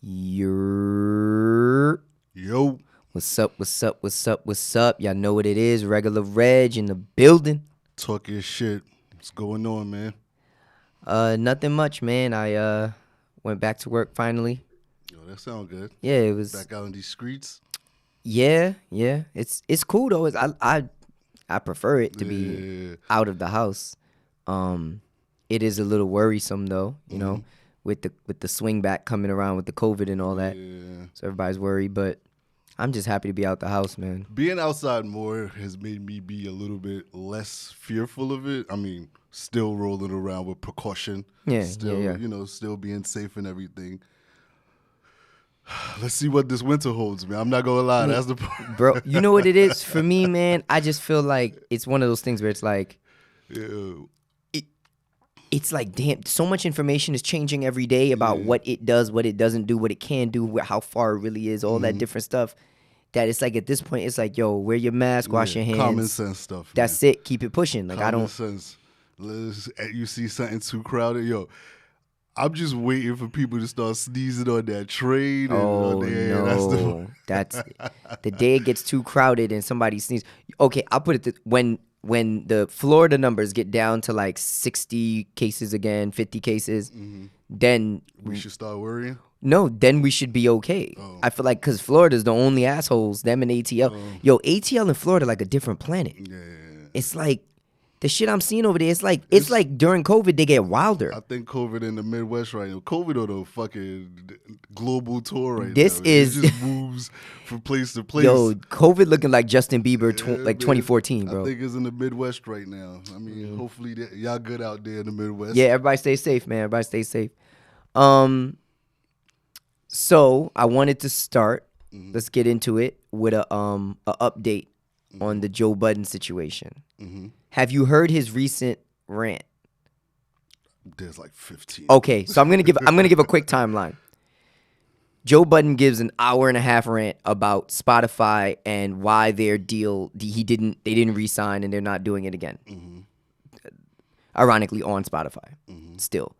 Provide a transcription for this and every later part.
Yo. What's up? Y'all know what it is. Regular Reg in the building. Talk your shit. What's going on, man? Nothing much, man. I went back to work finally. Yo, that sound good. Yeah, it was back out in these streets. Yeah. It's cool though. I prefer it to be out of the house. It is a little worrisome though, you know, with the swing back coming around with the COVID and all that. Yeah. So everybody's worried, but I'm just happy to be out the house, man. Being outside more has made me be a little bit less fearful of it. I mean, still rolling around with precaution. Yeah. You know, still being safe and everything. Let's see what this winter holds, man. I'm not gonna lie, that's the bro. You know what it is for me, man? I just feel like it's one of those things where it's like, it's like, damn, so much information is changing every day about what it does, what it doesn't do, what it can do, how far it really is, all that different stuff. That it's like at this point, it's like, yo, wear your mask, wash your hands. Common sense stuff. That's it. Keep it pushing. Like common sense. You see something too crowded, yo. I'm just waiting for people to start sneezing on that train. No, that's the day it gets too crowded and somebody sneezes. Okay, I'll put it when the Florida numbers get down to like 60 cases again, 50 cases, then we should start worrying. No, then we should be okay. I feel like because Florida's the only assholes. Them and ATL. Yo, ATL and Florida like a different planet. Yeah. It's like the shit I'm seeing over there. It's like during COVID they get wilder. I think COVID in the Midwest right now. COVID on a fucking global tour right this now. Is it just moves from place to place. Yo, COVID looking like Justin Bieber, 2014, bro. I think it's in the Midwest right now. I mean, hopefully y'all good out there in the Midwest. Yeah, everybody stay safe, man. Everybody stay safe. So I wanted to start. Let's get into it with a update on the Joe Budden situation. Have you heard his recent rant? There's like 15. Okay, so I'm gonna give a quick timeline. Joe Budden gives an hour and a half rant about Spotify and why their deal they didn't re-sign and they're not doing it again. Ironically, on Spotify, still.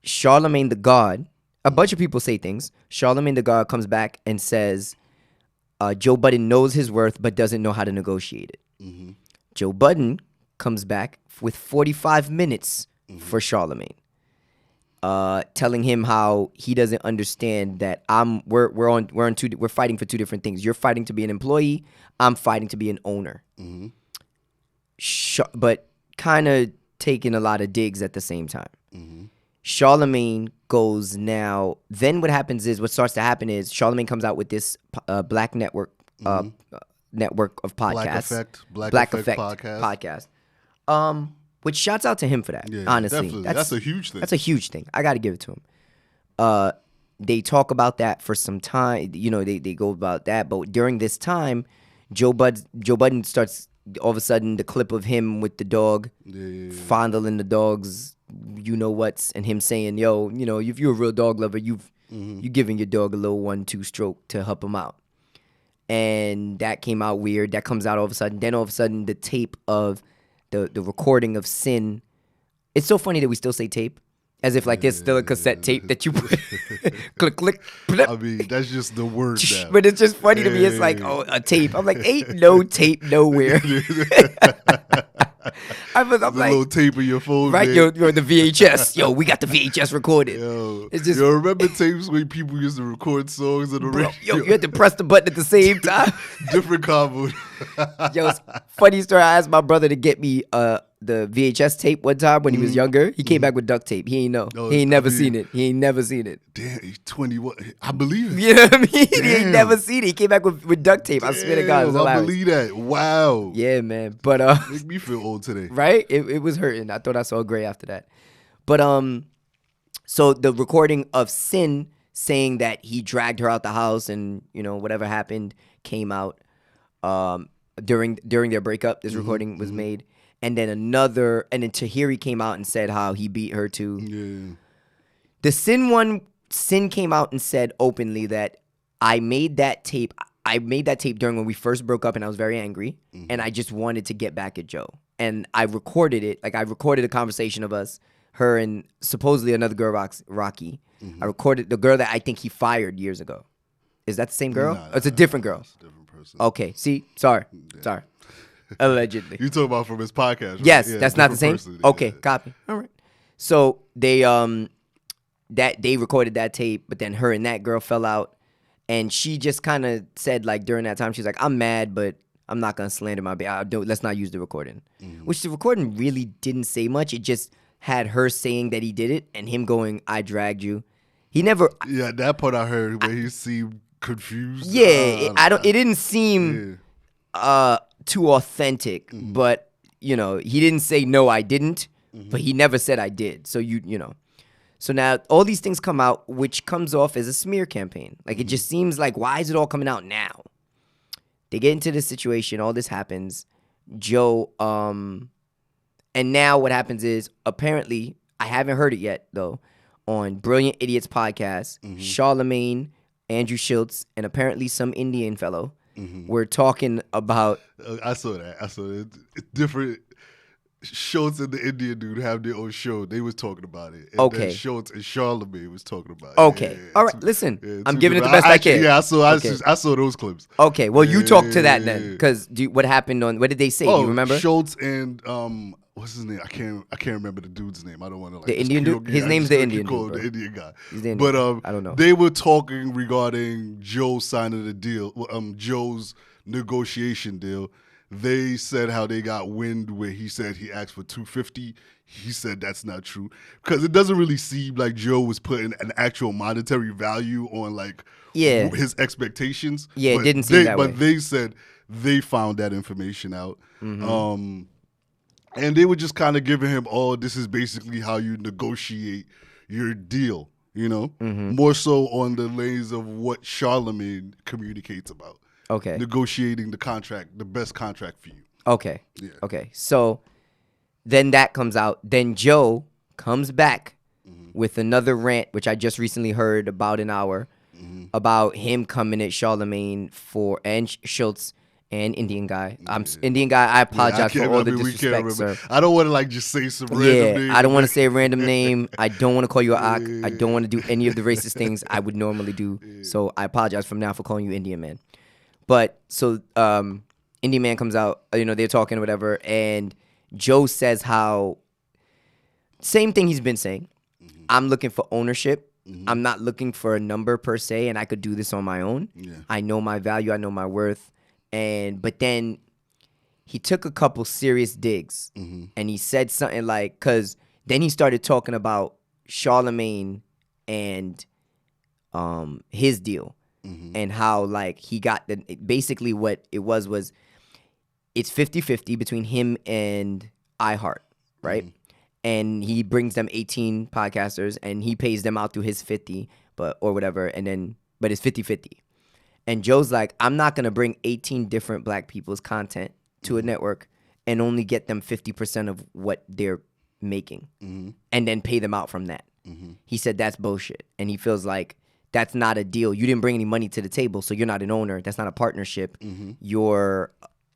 Charlemagne the God. A bunch of people say things. Charlemagne the God comes back and says, Joe Budden knows his worth but doesn't know how to negotiate it. Joe Budden comes back with 45 minutes for Charlemagne, telling him how he doesn't understand that we're fighting for two different things. You're fighting to be an employee. I'm fighting to be an owner. But kind of taking a lot of digs at the same time. Charlemagne goes now. Then what starts to happen is Charlemagne comes out with this Black Network network of podcasts. Black Effect podcast. Which shouts out to him for that. Honestly, that's a huge thing. That's a huge thing. I got to give it to him. They talk about that for some time. You know, they go about that. But during this time, Joe Budden starts all of a sudden the clip of him with the dog, fondling the dog's you know what's, and him saying, yo, you know, if you're a real dog lover, you giving your dog a little 1-2 stroke to help him out. And that came out weird. That comes out all of a sudden. Then all of a sudden the tape of the recording of Sin. It's so funny that we still say tape. As if like there's still a cassette tape that you put click. I mean, that's just the word now. But it's just funny to me. It's like, oh, a tape. I'm like, ain't no tape nowhere. I'm like, little tape in your phone, right? Man. You're the VHS. Yo, we got the VHS recorded. It's just, yo, remember tapes when people used to record songs on the radio? Yo, you had to press the button at the same time. Different combo. Yo, funny story. I asked my brother to get me the VHS tape one time when he was younger. He came back with duct tape. He ain't know. He ain't never seen it. Damn, he's 21. I believe it. You know what I mean? Damn. He ain't never seen it. He came back with duct tape. I swear to God. I believe that. Wow. Yeah, man. But make me feel old today. Right? It was hurting. I thought I saw gray after that. But so the recording of Sin saying that he dragged her out the house and, you know, whatever happened came out during their breakup. This recording was made. And then Tahiri came out and said how he beat her too. Yeah. The Sin came out and said openly that I made that tape during when we first broke up and I was very angry and I just wanted to get back at Joe. And I recorded it. Like I recorded a conversation of us, her and supposedly another girl, Rocky. I recorded the girl that I think he fired years ago. Is that the same girl? Nah, Or it's a different girl. It's a different person. Okay, see? Sorry. Allegedly. You talking about from his podcast, right? Yes, Yeah, that's not the same? person. Okay, Yeah. copy. All right. So they recorded that tape, but then her and that girl fell out. And she just kind of said, like, during that time, she's like, I'm mad, but I'm not going to slander my baby. Let's not use the recording. Which the recording really didn't say much. It just had her saying that he did it and him going, I dragged you. He never... Yeah, that part I heard where he seemed confused. Yeah, it didn't seem too authentic, but, you know, he didn't say, no, I didn't, but he never said I did. So, you know. So now all these things come out, which comes off as a smear campaign. Like, it just seems like, why is it all coming out now? They get into this situation. All this happens. Joe, and now what happens is, apparently, I haven't heard it yet, though, on Brilliant Idiots podcast, Charlemagne, Andrew Schultz, and apparently some Indian fellow were talking about... I saw that. It's different... Schultz and the Indian dude have their own show. They was talking about it. And then Schultz and Charlemagne was talking about it. Okay. All right. Listen, I'm giving it the best I can. Yeah, I saw those clips. Okay. Well, you talk to that then, because what happened on? What did they say? Do you remember? Schultz and what's his name? I can't remember the dude's name. I don't want to like the Indian dude. His name's the Indian dude. The Indian guy. He's the Indian. But I don't know. They were talking regarding Joe signing the deal. Joe's negotiation deal. They said how they got wind where he said he asked for $250. He said that's not true because it doesn't really seem like Joe was putting an actual monetary value on like his expectations. Yeah, it didn't seem that way. But they said they found that information out. And they were just kind of giving him, this is basically how you negotiate your deal, you know? More so on the lanes of what Charlemagne communicates about. Okay. Negotiating the contract, the best contract for you. Okay. Yeah. Okay. So then that comes out. Then Joe comes back with another rant, which I just recently heard about an hour, about him coming at Charlemagne and Schultz and Indian guy. Indian guy. I apologize for all the disrespect, sir. I don't want to like just say some random name. I don't want to say a random name. I don't want to call you an Ak. I don't want to do any of the racist things I would normally do. So I apologize from now for calling you Indian man. But so Indian man comes out, they're talking or whatever, and Joe says how, same thing he's been saying, I'm looking for ownership. I'm not looking for a number per se, and I could do this on my own. Yeah. I know my value, I know my worth. But then he took a couple serious digs, and he said something like, because then he started talking about Charlemagne and his deal. And how, like, he got basically what it was it's 50-50 between him and Iheart, right? And he brings them 18 podcasters and he pays them out through his 50, or whatever, but it's 50-50. And Joe's like, I'm not gonna bring 18 different black people's content to a network and only get them 50% of what they're making and then pay them out from that. He said that's bullshit. And he feels like that's not a deal. You didn't bring any money to the table, so you're not an owner. That's not a partnership. You're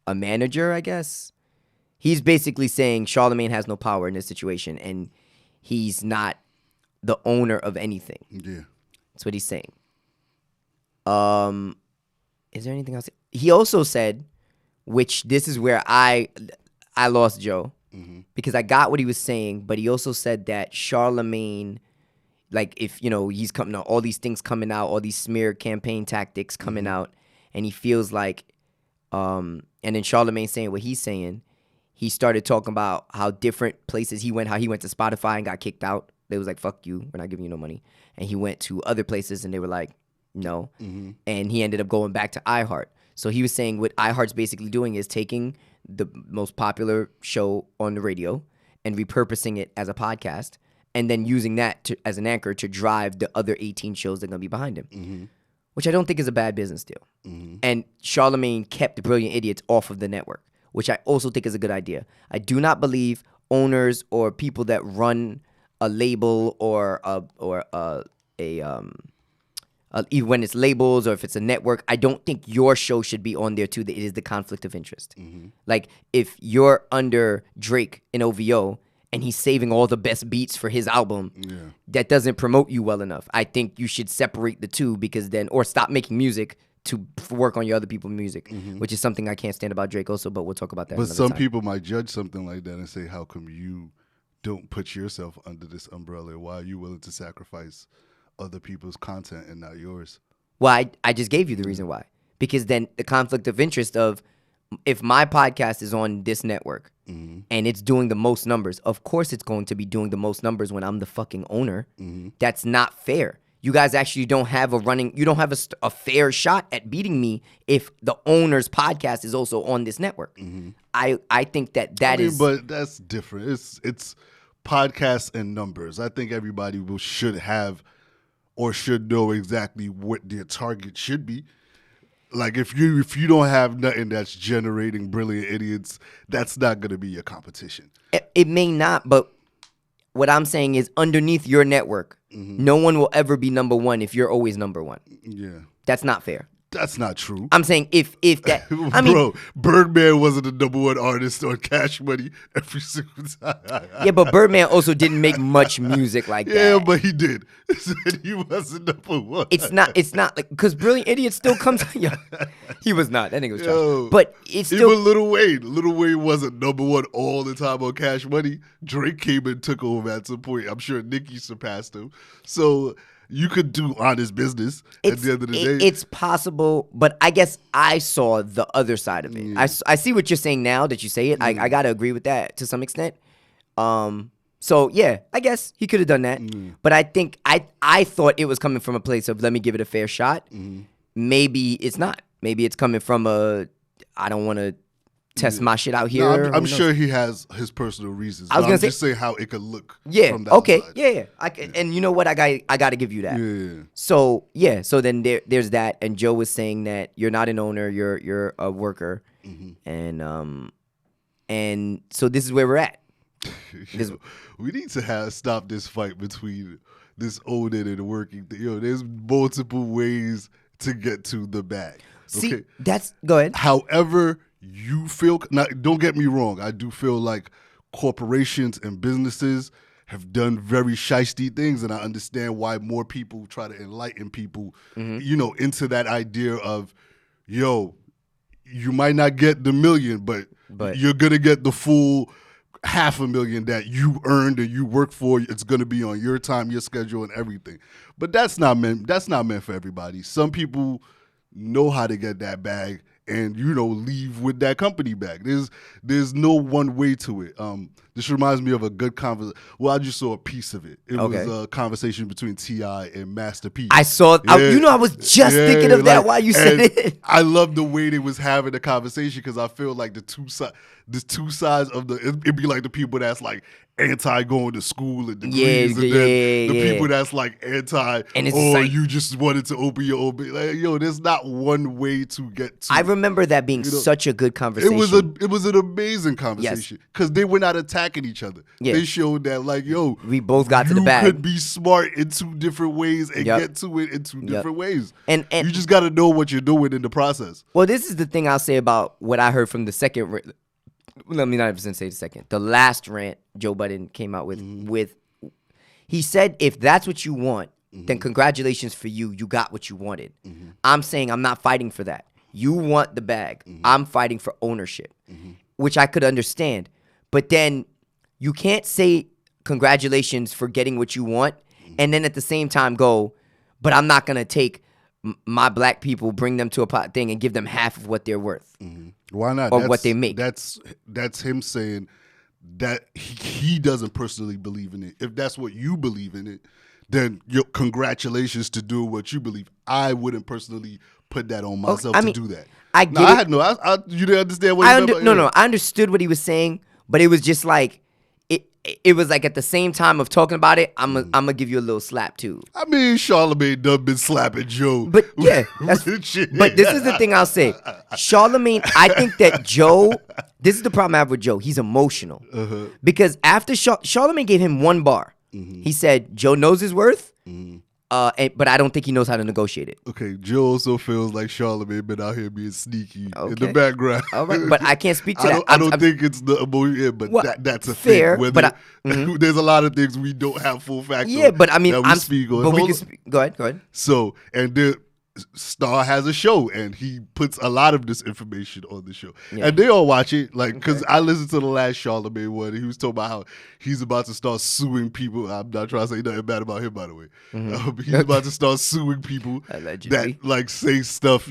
a manager, I guess. He's basically saying Charlemagne has no power in this situation, and he's not the owner of anything. Yeah. That's what he's saying. Is there anything else? He also said, which this is where I lost Joe, because I got what he was saying, but he also said that Charlemagne... Like, if, he's coming out, all these things coming out, all these smear campaign tactics coming out, and he feels like, and then Charlemagne saying what he's saying, he started talking about how different places he went, how he went to Spotify and got kicked out. They was like, fuck you, we're not giving you no money. And he went to other places and they were like, no. And he ended up going back to Iheart. So he was saying what Iheart's basically doing is taking the most popular show on the radio and repurposing it as a podcast, and then using that as an anchor to drive the other 18 shows that are going to be behind him, which I don't think is a bad business deal. And Charlemagne kept the Brilliant Idiots off of the network, which I also think is a good idea. I do not believe owners or people that run a label or even when it's labels or if it's a network, I don't think your show should be on there too. It is the conflict of interest. Like, if you're under Drake in OVO, and he's saving all the best beats for his album, that doesn't promote you well enough. I think you should separate the two because then, or stop making music to work on your other people's music, which is something I can't stand about Drake also, but we'll talk about that But another some time. people might judge something like that and say, how come you don't put yourself under this umbrella? Why are you willing to sacrifice other people's content and not yours? Well, I just gave you the reason why. Because then the conflict of interest of, if my podcast is on this network and it's doing the most numbers, of course it's going to be doing the most numbers when I'm the fucking owner. That's not fair. You guys actually don't have a fair shot at beating me if the owner's podcast is also on this network. I think that is. But that's different. It's podcasts and numbers. I think everybody should have or should know exactly what their target should be. Like if you don't have nothing that's generating brilliant idiots, that's not going to be your competition. It may not, but what I'm saying is underneath your network, no one will ever be number one if you're always number one. Yeah. That's not fair. That's not true. I'm saying if that, I mean, bro, Birdman wasn't the number one artist on Cash Money every single time. Yeah, but Birdman also didn't make much music like that. Yeah, but he did. He wasn't number one. It's not like, because Brilliant Idiot still comes. Yeah, he was not. That nigga was trash. But it's still. Even Lil Wayne wasn't number one all the time on Cash Money. Drake came and took over at some point. I'm sure Nicki surpassed him. So you could do honest business at the end of the day. It's possible, but I guess I saw the other side of it. I see what you're saying now that you say it. I got to agree with that to some extent. So, yeah, I guess he could have done that. But I think I thought it was coming from a place of, let me give it a fair shot. Maybe it's not. Maybe it's coming from I don't want to test my shit out here. No, I'm sure he has his personal reasons. I was gonna I'm just saying how it could look. Yeah. From that Okay. side. Yeah. And you know what? I got to give you that. Yeah. So yeah. So then there's that. And Joe was saying that you're not an owner. You're a worker. And so this is where we're at. We need to stop this fight between this owning and working thing. There's multiple ways to get to the bag. See, Okay? Go ahead. However you feel, now, don't get me wrong, I do feel like corporations and businesses have done very shiesty things, and I understand why more people try to enlighten people, into that idea of, you might not get the million, but you're going to get the full $500,000 that you earned and you work for. It's going to be on your time, your schedule, and everything. But that's not meant for everybody. Some people know how to get that bag and leave with that company bag. There's no one way to it. This reminds me of a good conversation. Well, I just saw a piece of it. It was a conversation between T.I. and Master P. I saw. Yeah. I was just thinking of that while you said it. I love the way they was having the conversation because I feel like the two sides of it'd be like the people that's like anti going to school and degrees, and then the people that's like anti. And it's like, you just wanted to open your own. Like, there's not one way to get to. I remember that being such a good conversation. It was an amazing conversation because they were not attacking each other. Yeah. They showed that we both got to the bag. You could be smart in two different ways and get to it in two different ways. And you just got to know what you're doing in the process. Well, this is the thing I'll say about what I heard from the second. Let me not even say the second. The last rant Joe Budden came out with he said, if that's what you want, then congratulations for you. You got what you wanted. I'm saying I'm not fighting for that. You want the bag. I'm fighting for ownership, which I could understand. But then you can't say congratulations for getting what you want and then at the same time go, but I'm not going to take my black people, bring them to a pot thing and give them half of what they're worth. Why not? Or what they make. That's him saying that he doesn't personally believe in it. If that's what you believe in it, then congratulations to do what you believe. I wouldn't personally put that on myself to do that. I get it. You didn't understand what he meant? No, I understood what he was saying, but it was just like, it was like at the same time of talking about it, I'm gonna give you a little slap too. I mean, Charlemagne done been slapping Joe. But yeah, but this is the thing I'll say. Charlemagne, I think that Joe, this is the problem I have with Joe. He's emotional. Because after Charlemagne gave him one bar, he said, Joe knows his worth. But I don't think he knows how to negotiate it. Okay, Joe also feels like Charlemagne been out here being sneaky in the Okay. background. All right, but I can't speak to that. I don't think it's the emotion, but Well, that's a fair, thing. but There's a lot of things we don't have full facts Yeah, on but I mean, that we speak on. but we Hold can on. Go ahead. So, and the Star has a show, and he puts a lot of this information on the show, Yeah. and they all watch it. Like, because I listened to the last Charlemagne one, and he was talking about how he's about to start suing people. I'm not trying to say nothing bad about him, by the way. He's about to start suing people Allegedly. that like say stuff,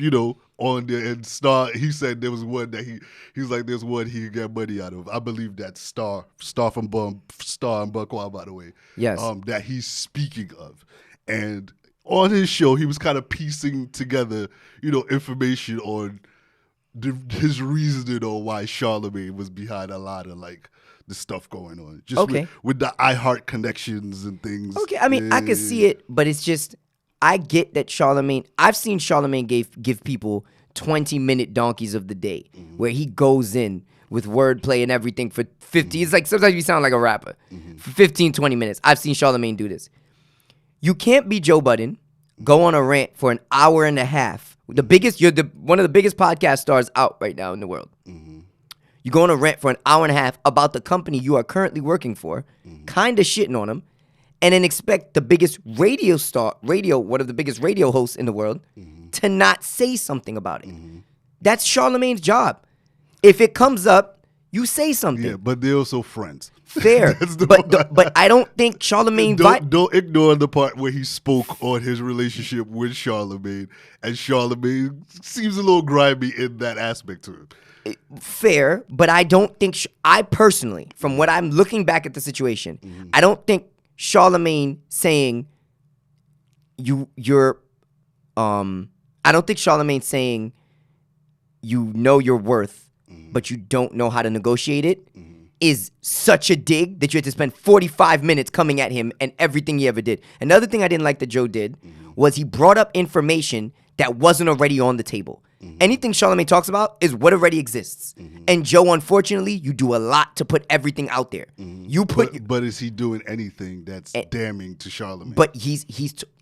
on there. And Star, he said there was one that he's like, there's one he could get money out of. I believe that's Star from Star and Buckwild, by the way. Yes. That he's speaking of, and on his show, he was kind of piecing together, information on his reasoning on why Charlemagne was behind a lot of like the stuff going on. Just with the Iheart connections and things. Okay, I mean, I can see it, but it's just, I get that Charlemagne, I've seen Charlemagne give people 20-minute donkeys of the day where he goes in with wordplay and everything for 50. It's like sometimes you sound like a rapper for 15, 20 minutes. I've seen Charlemagne do this. You can't be Joe Budden, go on a rant for an hour and a half. You're one of the biggest podcast stars out right now in the world. You go on a rant for an hour and a half about the company you are currently working for, kind of shitting on them, and then expect the biggest one of the biggest radio hosts in the world, to not say something about it. That's Charlemagne's job. If it comes up, you say something. Yeah, but they're also friends. Fair, but I don't think Charlemagne. Don't ignore the part where he spoke on his relationship with Charlemagne, and Charlemagne seems a little grimy in that aspect to him. Fair, but I don't think I personally, from what I'm looking back at the situation, I don't think Charlemagne saying I don't think Charlemagne saying you know your worth, but you don't know how to negotiate it is such a dig that you had to spend 45 minutes coming at him and everything he ever did. Another thing I didn't like that Joe did was he brought up information that wasn't already on the table. Anything Charlemagne talks about is what already exists. And Joe, unfortunately, you do a lot to put everything out there. But is he doing anything that's damning to Charlemagne? But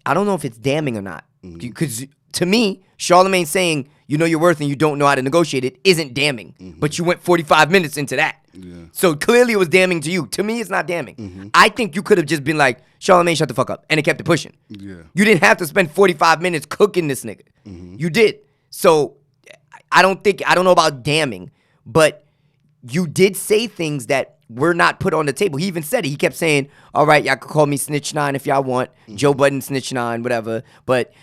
I don't know if it's damning or not. Because to me, Charlemagne saying you know your worth and you don't know how to negotiate it isn't damning. But you went 45 minutes into that. Yeah. So clearly it was damning to you. To me, it's not damning. I think you could have just been like, Charlemagne, shut the fuck up. And it kept it pushing. Yeah. You didn't have to spend 45 minutes cooking this nigga. You did. So I don't know about damning, but you did say things that were not put on the table. He even said it. He kept saying, all right, y'all can call me Snitch 9 if y'all want. Joe Budden Snitch 9, whatever. But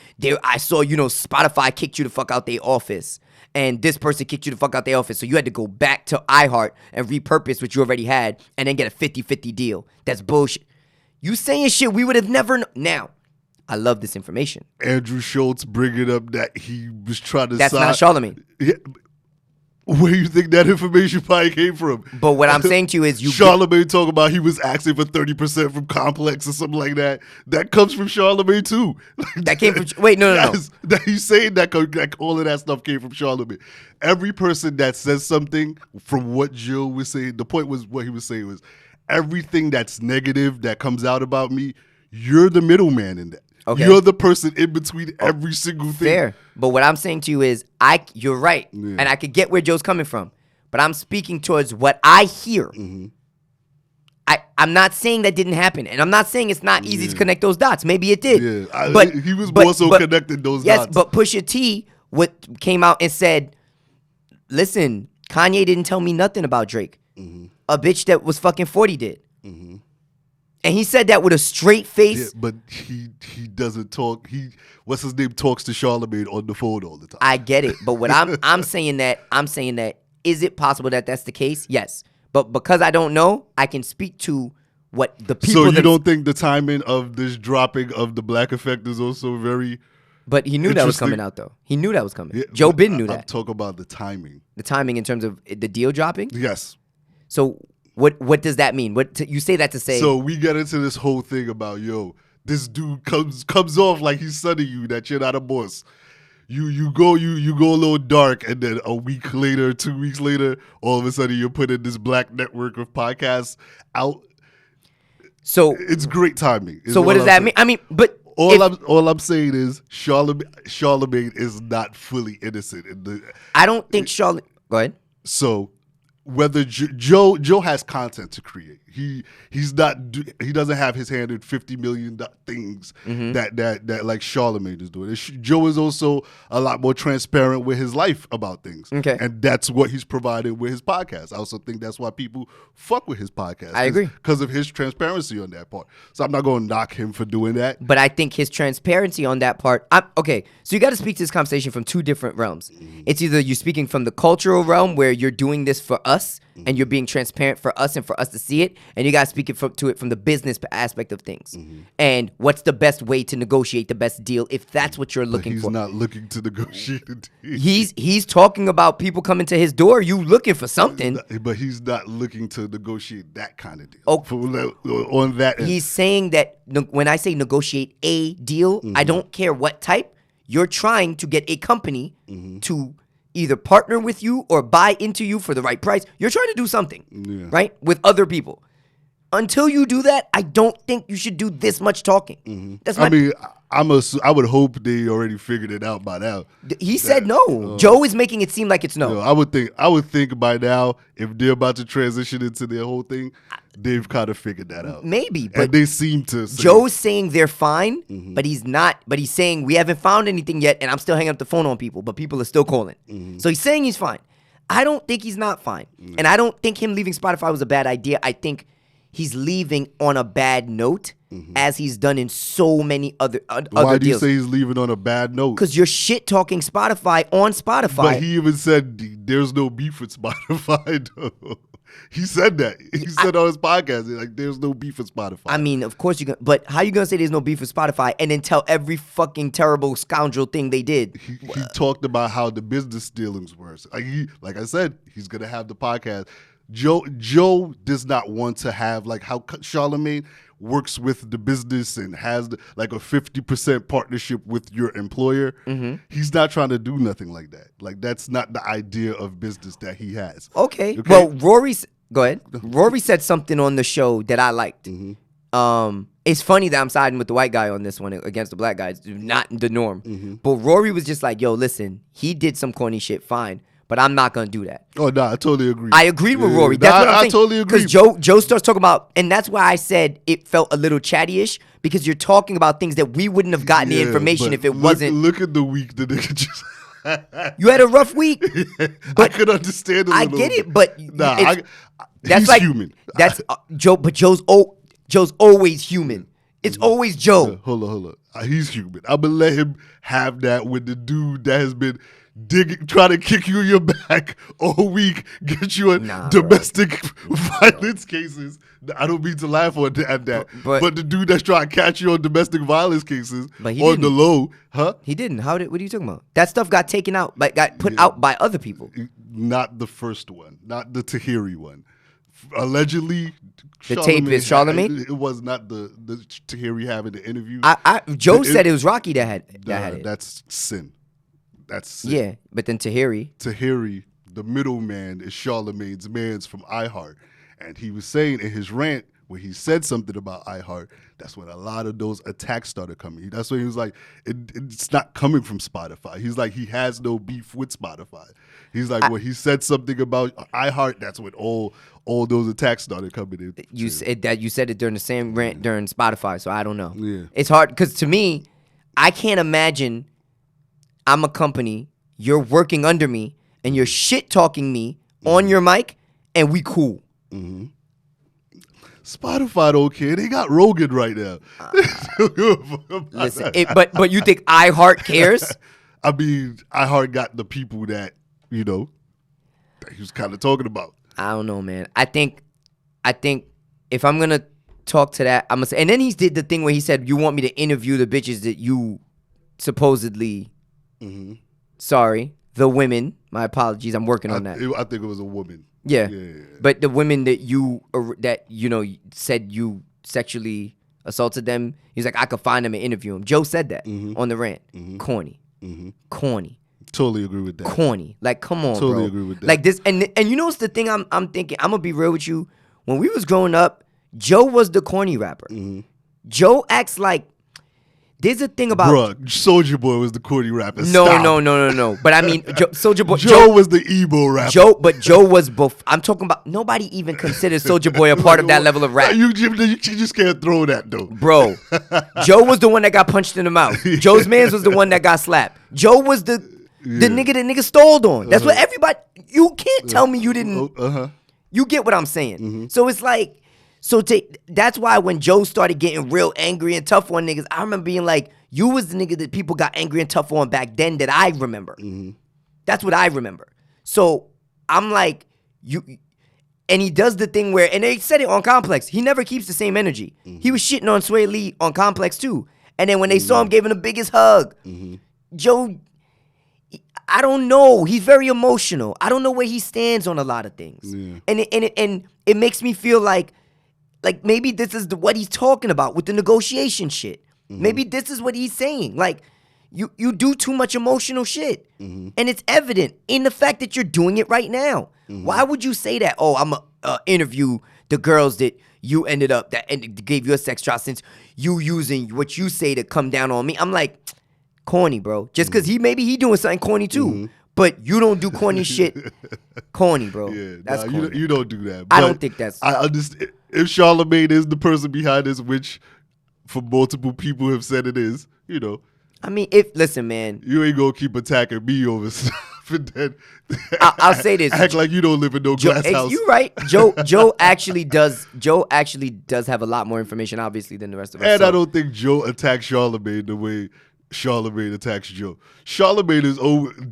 I saw, Spotify kicked you the fuck out their office. And this person kicked you the fuck out their office. So you had to go back to Iheart and repurpose what you already had and then get a 50-50 deal. That's bullshit. You saying shit we would have never known. Now, I love this information. Andrew Schultz bringing up that he was trying to That's not Charlemagne. Yeah. Where you think that information probably came from? But what I'm saying to you is Charlemagne talking about he was asking for 30% from Complex or something like that. That comes from Charlemagne too. That came from wait, no. That he's saying that all of that stuff came from Charlemagne. Every person that says something from what Joe was saying, the point was what he was saying was everything that's negative that comes out about me, you're the middleman in that. Okay. You're the person in between every single thing. Fair. But what I'm saying to you is, you're right. Yeah. And I could get where Joe's coming from. But I'm speaking towards what I hear. I'm not saying that didn't happen. And I'm not saying it's not easy to connect those dots. Maybe it did. Yeah. But he was more so connecting those dots. Yes, but Pusha T came out and said, listen, Kanye didn't tell me nothing about Drake. A bitch that was fucking 40 did. And he said that with a straight face. Yeah, but he doesn't talk. What's his name talks to Charlemagne on the phone all the time. I get it, but what I'm saying that is it possible that that's the case? Yes, but because I don't know, I can speak to what the people. So you don't think the timing of this dropping of the Black Effect is also very? But he knew that was coming out though. He knew that was coming. Yeah, Joe Budden knew that. I'm talking about the timing. The timing in terms of the deal dropping. Yes. So. What does that mean? You say that to say? So we get into this whole thing about this dude comes off like he's sunning you that you're not a boss. You go a little dark, and then a week later, 2 weeks later, all of a sudden you're putting this black network of podcasts out. So it's great timing. So what does that mean? I mean, but all I'm saying is Charlemagne is not fully innocent. I don't think Charlotte. Go ahead. So whether Joe has content to create, he doesn't have his hand in 50 million things that like Charlemagne is doing. Joe is also a lot more transparent with his life about things, and that's what he's provided with his podcast. I also think that's why people fuck with his podcast. I agree, because of his transparency on that part. So I'm not going to knock him for doing that. But I think his transparency on that part. Okay, so you got to speak to this conversation from two different realms. It's either you're speaking from the cultural realm where you're doing this for us and you're being transparent for us and for us to see it, and you got to speak to it from the business aspect of things. And what's the best way to negotiate the best deal if that's what you're looking for? He's not looking to negotiate a deal. He's talking about people coming to his door. You looking for something. But he's not looking to negotiate that kind of deal. On that end. He's saying that when I say negotiate a deal, I don't care what type. You're trying to get a company to either partner with you or buy into you for the right price. You're trying to do something, right, with other people. Until you do that, I don't think you should do this much talking. That's I would hope they already figured it out by now. He said no. Joe is making it seem like it's no. I would think by now, if they're about to transition into their whole thing, they've kind of figured that out. Maybe, but and they seem to. Joe's saying they're fine, but he's not. But he's saying we haven't found anything yet, and I'm still hanging up the phone on people, but people are still calling. So he's saying he's fine. I don't think he's not fine, and I don't think him leaving Spotify was a bad idea. I think he's leaving on a bad note, as he's done in so many other deals. Why do you say he's leaving on a bad note? Because you're shit talking Spotify on Spotify. But he even said there's no beef with Spotify. He said that. He said on his podcast, like, there's no beef with Spotify. I mean, of course you're going to, but how you going to say there's no beef with Spotify and then tell every fucking terrible scoundrel thing they did? He talked about how the business dealings were. Like I said, he's going to have the podcast. Joe does not want to have, like, how Charlemagne works with the business and has like a 50% partnership with your employer. He's not trying to do nothing like that. Like, that's not the idea of business that he has. Okay. Well, go ahead. Rory said something on the show that I liked. It's funny that I'm siding with the white guy on this one against the black guy. It's not the norm. But Rory was just like, yo, listen, he did some corny shit, fine. But I'm not going to do that. Oh, no, I totally agree. I agreed with Rory. That's what I'm saying. I totally agree. Because Joe starts talking about, and that's why I said it felt a little chatty-ish, because you're talking about things that we wouldn't have gotten the information if it wasn't. Look at the week the nigga just. You had a rough week. I could understand it. I get it, but that's he's like human. That's Joe, but Joe's always human. It's always Joe. Hold on. He's human. I'm gonna let him have that with the dude that has been trying to kick you in your back all week, get you in domestic violence cases. I don't mean to laugh at that, but the dude that's trying to catch you on domestic violence cases on the low, He didn't. What are you talking about? That stuff got taken out, got put out by other people. Not the first one, not the Tahiri one. Allegedly, the tape is Charlemagne. It was not the Tahiri having the interview. Joe said it was Rocky that had it. That's sin. That's sin. Yeah, but then Tahiri, the middleman, is Charlemagne's man's from Iheart, and he was saying in his rant when he said something about Iheart, that's when a lot of those attacks started coming. That's when he was like, it's not coming from Spotify. He's like, he has no beef with Spotify. He's like, when he said something about Iheart, that's when all those attacks started coming in. You said it during the same rant during Spotify, so I don't know. Yeah. It's hard because to me, I can't imagine I'm a company, you're working under me, and you're shit talking me on your mic, and we cool. Spotify don't care. They got Rogan right now. Listen, but you think Iheart cares? I mean, Iheart got the people that that he was kind of talking about. I don't know, man. I think if I'm gonna talk to that, I'm gonna say. And then he did the thing where he said, "You want me to interview the bitches that you supposedly." Sorry, the women. My apologies. I'm working on that. I think it was a woman. Yeah. But the women that said you sexually assaulted them, he's like, I could find them and interview them. Joe said that on the rant. Corny. Corny. Totally agree with that. Corny. Like, come on, totally bro. Agree with that. Like this, and you know what's the thing I'm thinking? I'm gonna be real with you. When we was growing up, Joe was the corny rapper. Joe acts like there's a thing about Bruh, Soulja Boy was the corny rapper. no, Stop. no. But I mean, Soulja Boy. Joe was the emo rapper. Joe was both. I'm talking about. Nobody even considers Soulja Boy a part of that level of rap. You just can't throw that though, Bro. Joe was the one that got punched in the mouth. Joe's mans was the one that got slapped. Joe was the nigga that nigga stole on. That's what everybody. You can't tell me you didn't. You get what I'm saying. So it's like. That's why when Joe started getting real angry and tough on niggas, I remember being like, you was the nigga that people got angry and tough on back then that I remember. That's what I remember. So I'm like, and he does the thing where, and they said it on Complex, he never keeps the same energy. He was shitting on Sway Lee on Complex too. And then when they saw him, gave him the biggest hug. Joe, I don't know. He's very emotional. I don't know where he stands on a lot of things. And it makes me feel like maybe this is what he's talking about with the negotiation shit. Maybe this is what he's saying. Like, you do too much emotional shit. And it's evident in the fact that you're doing it right now. Why would you say that? Oh, I'm going to interview the girls that you ended up, that gave you a sex drive since you using what you say to come down on me. I'm like, corny, bro. Just because maybe he doing something corny too. But you don't do corny shit. Corny, bro. Yeah, that's corny. You don't do that. I don't think that's. I understand if Charlemagne is the person behind this, which for multiple people have said it is. I mean, listen, man. You ain't gonna keep attacking me over stuff, and then I'll say this: act like you don't live in no glass house. You right? Joe actually does. Joe actually does have a lot more information, obviously, than the rest of us. And I don't think Joe attacks Charlemagne the way Charlemagne attacks Joe. Charlemagne is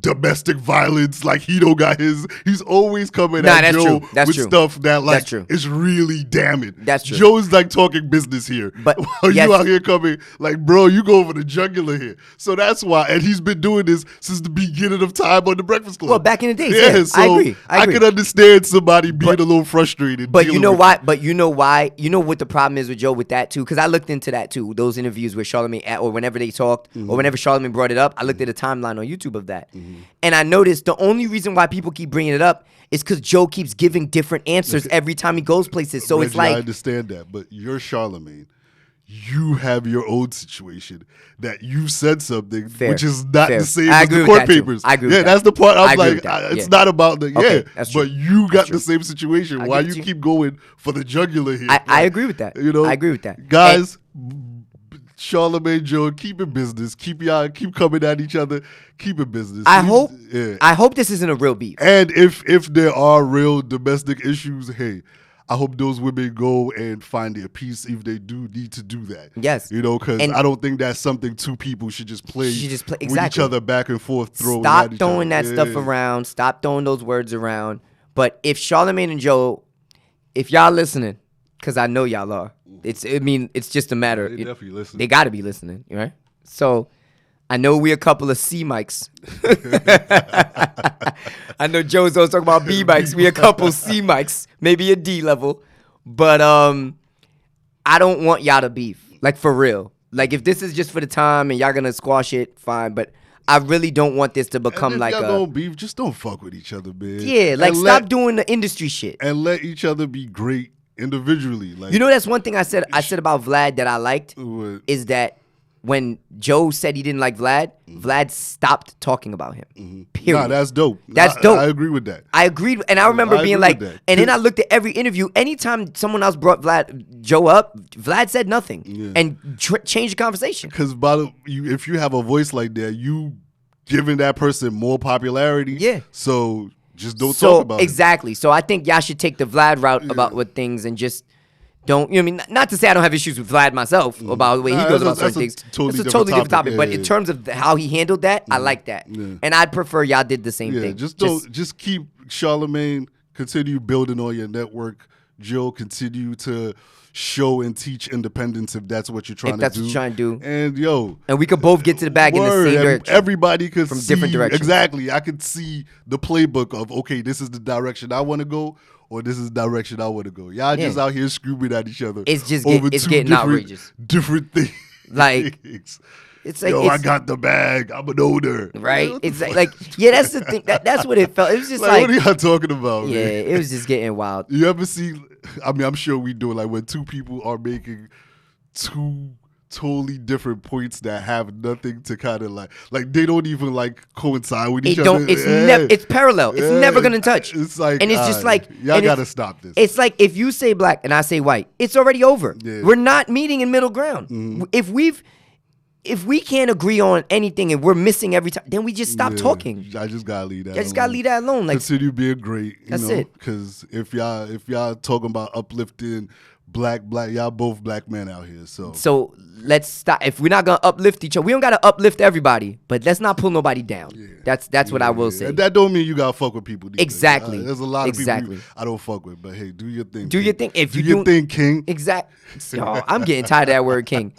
domestic violence. Like he don't got his. He's always coming at Joe with stuff that is really damning. That's true. Joe is like talking business here, but while you out here coming like, bro, you go over the jugular here. So that's why, and he's been doing this since the beginning of time on the Breakfast Club. Well, back in the day, yeah. So I agree. I can understand somebody being a little frustrated. But you know why? But you know why? You know what the problem is with Joe with that too? Because I looked into that too. Those interviews where Charlemagne or whenever they talked. Or whenever Charlemagne brought it up, I looked at a timeline on YouTube of that. And I noticed the only reason why people keep bringing it up is because Joe keeps giving different answers every time he goes places. So Reggie, it's like... I understand that, but you're Charlemagne. You have your own situation that you said something which is not the same as the court papers. I agree with that. That's the part I'm like, it's not about the, that's true. but you got the same situation. Why you keep going for the jugular here? I agree with that. I agree with that. Guys... Charlemagne, Joe, keep it business. Keep coming at each other. Keep it business. I hope this isn't a real beef. And if there are real domestic issues, hey, I hope those women go and find their peace if they do need to do that. Yes. Because I don't think that's something two people should just play exactly. with each other back and forth. Stop throwing that stuff around. Stop throwing those words around. But if Charlemagne and Joe, if y'all listening, because I know y'all are, it's just a matter. They definitely listening. They got to be listening, right? So I know we a couple of C mics. I know Joe's always talking about B mics. We a couple C mics, maybe a D level. But I don't want y'all to beef, like for real. Like if this is just for the time and y'all gonna squash it, fine. But I really don't want this to become like y'all don't beef. Just don't fuck with each other, man. Yeah, like stop doing the industry shit and let each other be great individually. Like, that's one thing I said about Vlad that I liked is that when Joe said he didn't like Vlad, Vlad stopped talking about him. Period. Nah, that's dope. That's dope. I agreed with that. I agreed, and I remember being like, and then I looked at every interview. Anytime someone else brought Joe up, Vlad said nothing and changed the conversation. Because if you have a voice like that, you giving that person more popularity. Yeah. So just don't talk about it. Exactly. So I think y'all should take the Vlad route about what things and just don't, not to say I don't have issues with Vlad myself about the way he goes about certain things. It's a totally different topic. But in terms of how he handled that, I like that. Yeah. And I'd prefer y'all did the same thing. Just keep Charlemagne, continue building on your network. Joe, continue to show and teach independence if that's what you're trying to do. That's what you're trying to do. And we could both get to the bag in the same direction. Everybody could from different directions. Exactly. I could see the playbook of, okay, this is the direction I want to go, or this is the direction I want to go. Y'all just out here screaming at each other. It's just getting outrageous. Different things. Like it's like, I got the bag. I'm an owner. Right? It's like that's the thing. That's what it felt. It was just like what are y'all talking about? Yeah, man? it was just getting wild. You ever see? I'm sure we do it. Like when two people are making two totally different points that have nothing to kind of like they don't even like coincide with each It other. don't. It's never. It's parallel. It's never gonna touch. It's like, and it's just like y'all and gotta stop this. It's like if you say black and I say white, it's already over. Yeah. We're not meeting in middle ground. If we can't agree on anything and we're missing every time, then we just stop talking. I just gotta leave that. I just gotta leave that alone. Like, continue being great. That's it. Because if y'all talking about uplifting black, y'all both black men out here. So let's stop. If we're not gonna uplift each other, we don't gotta uplift everybody, but let's not pull nobody down. Yeah. That's what I will say. That don't mean you gotta fuck with people. Either. Exactly. There's a lot of people I don't fuck with, but hey, do your thing. Do your thing. If do you your thing, King. Exactly. Yo, I'm getting tired of that word, king.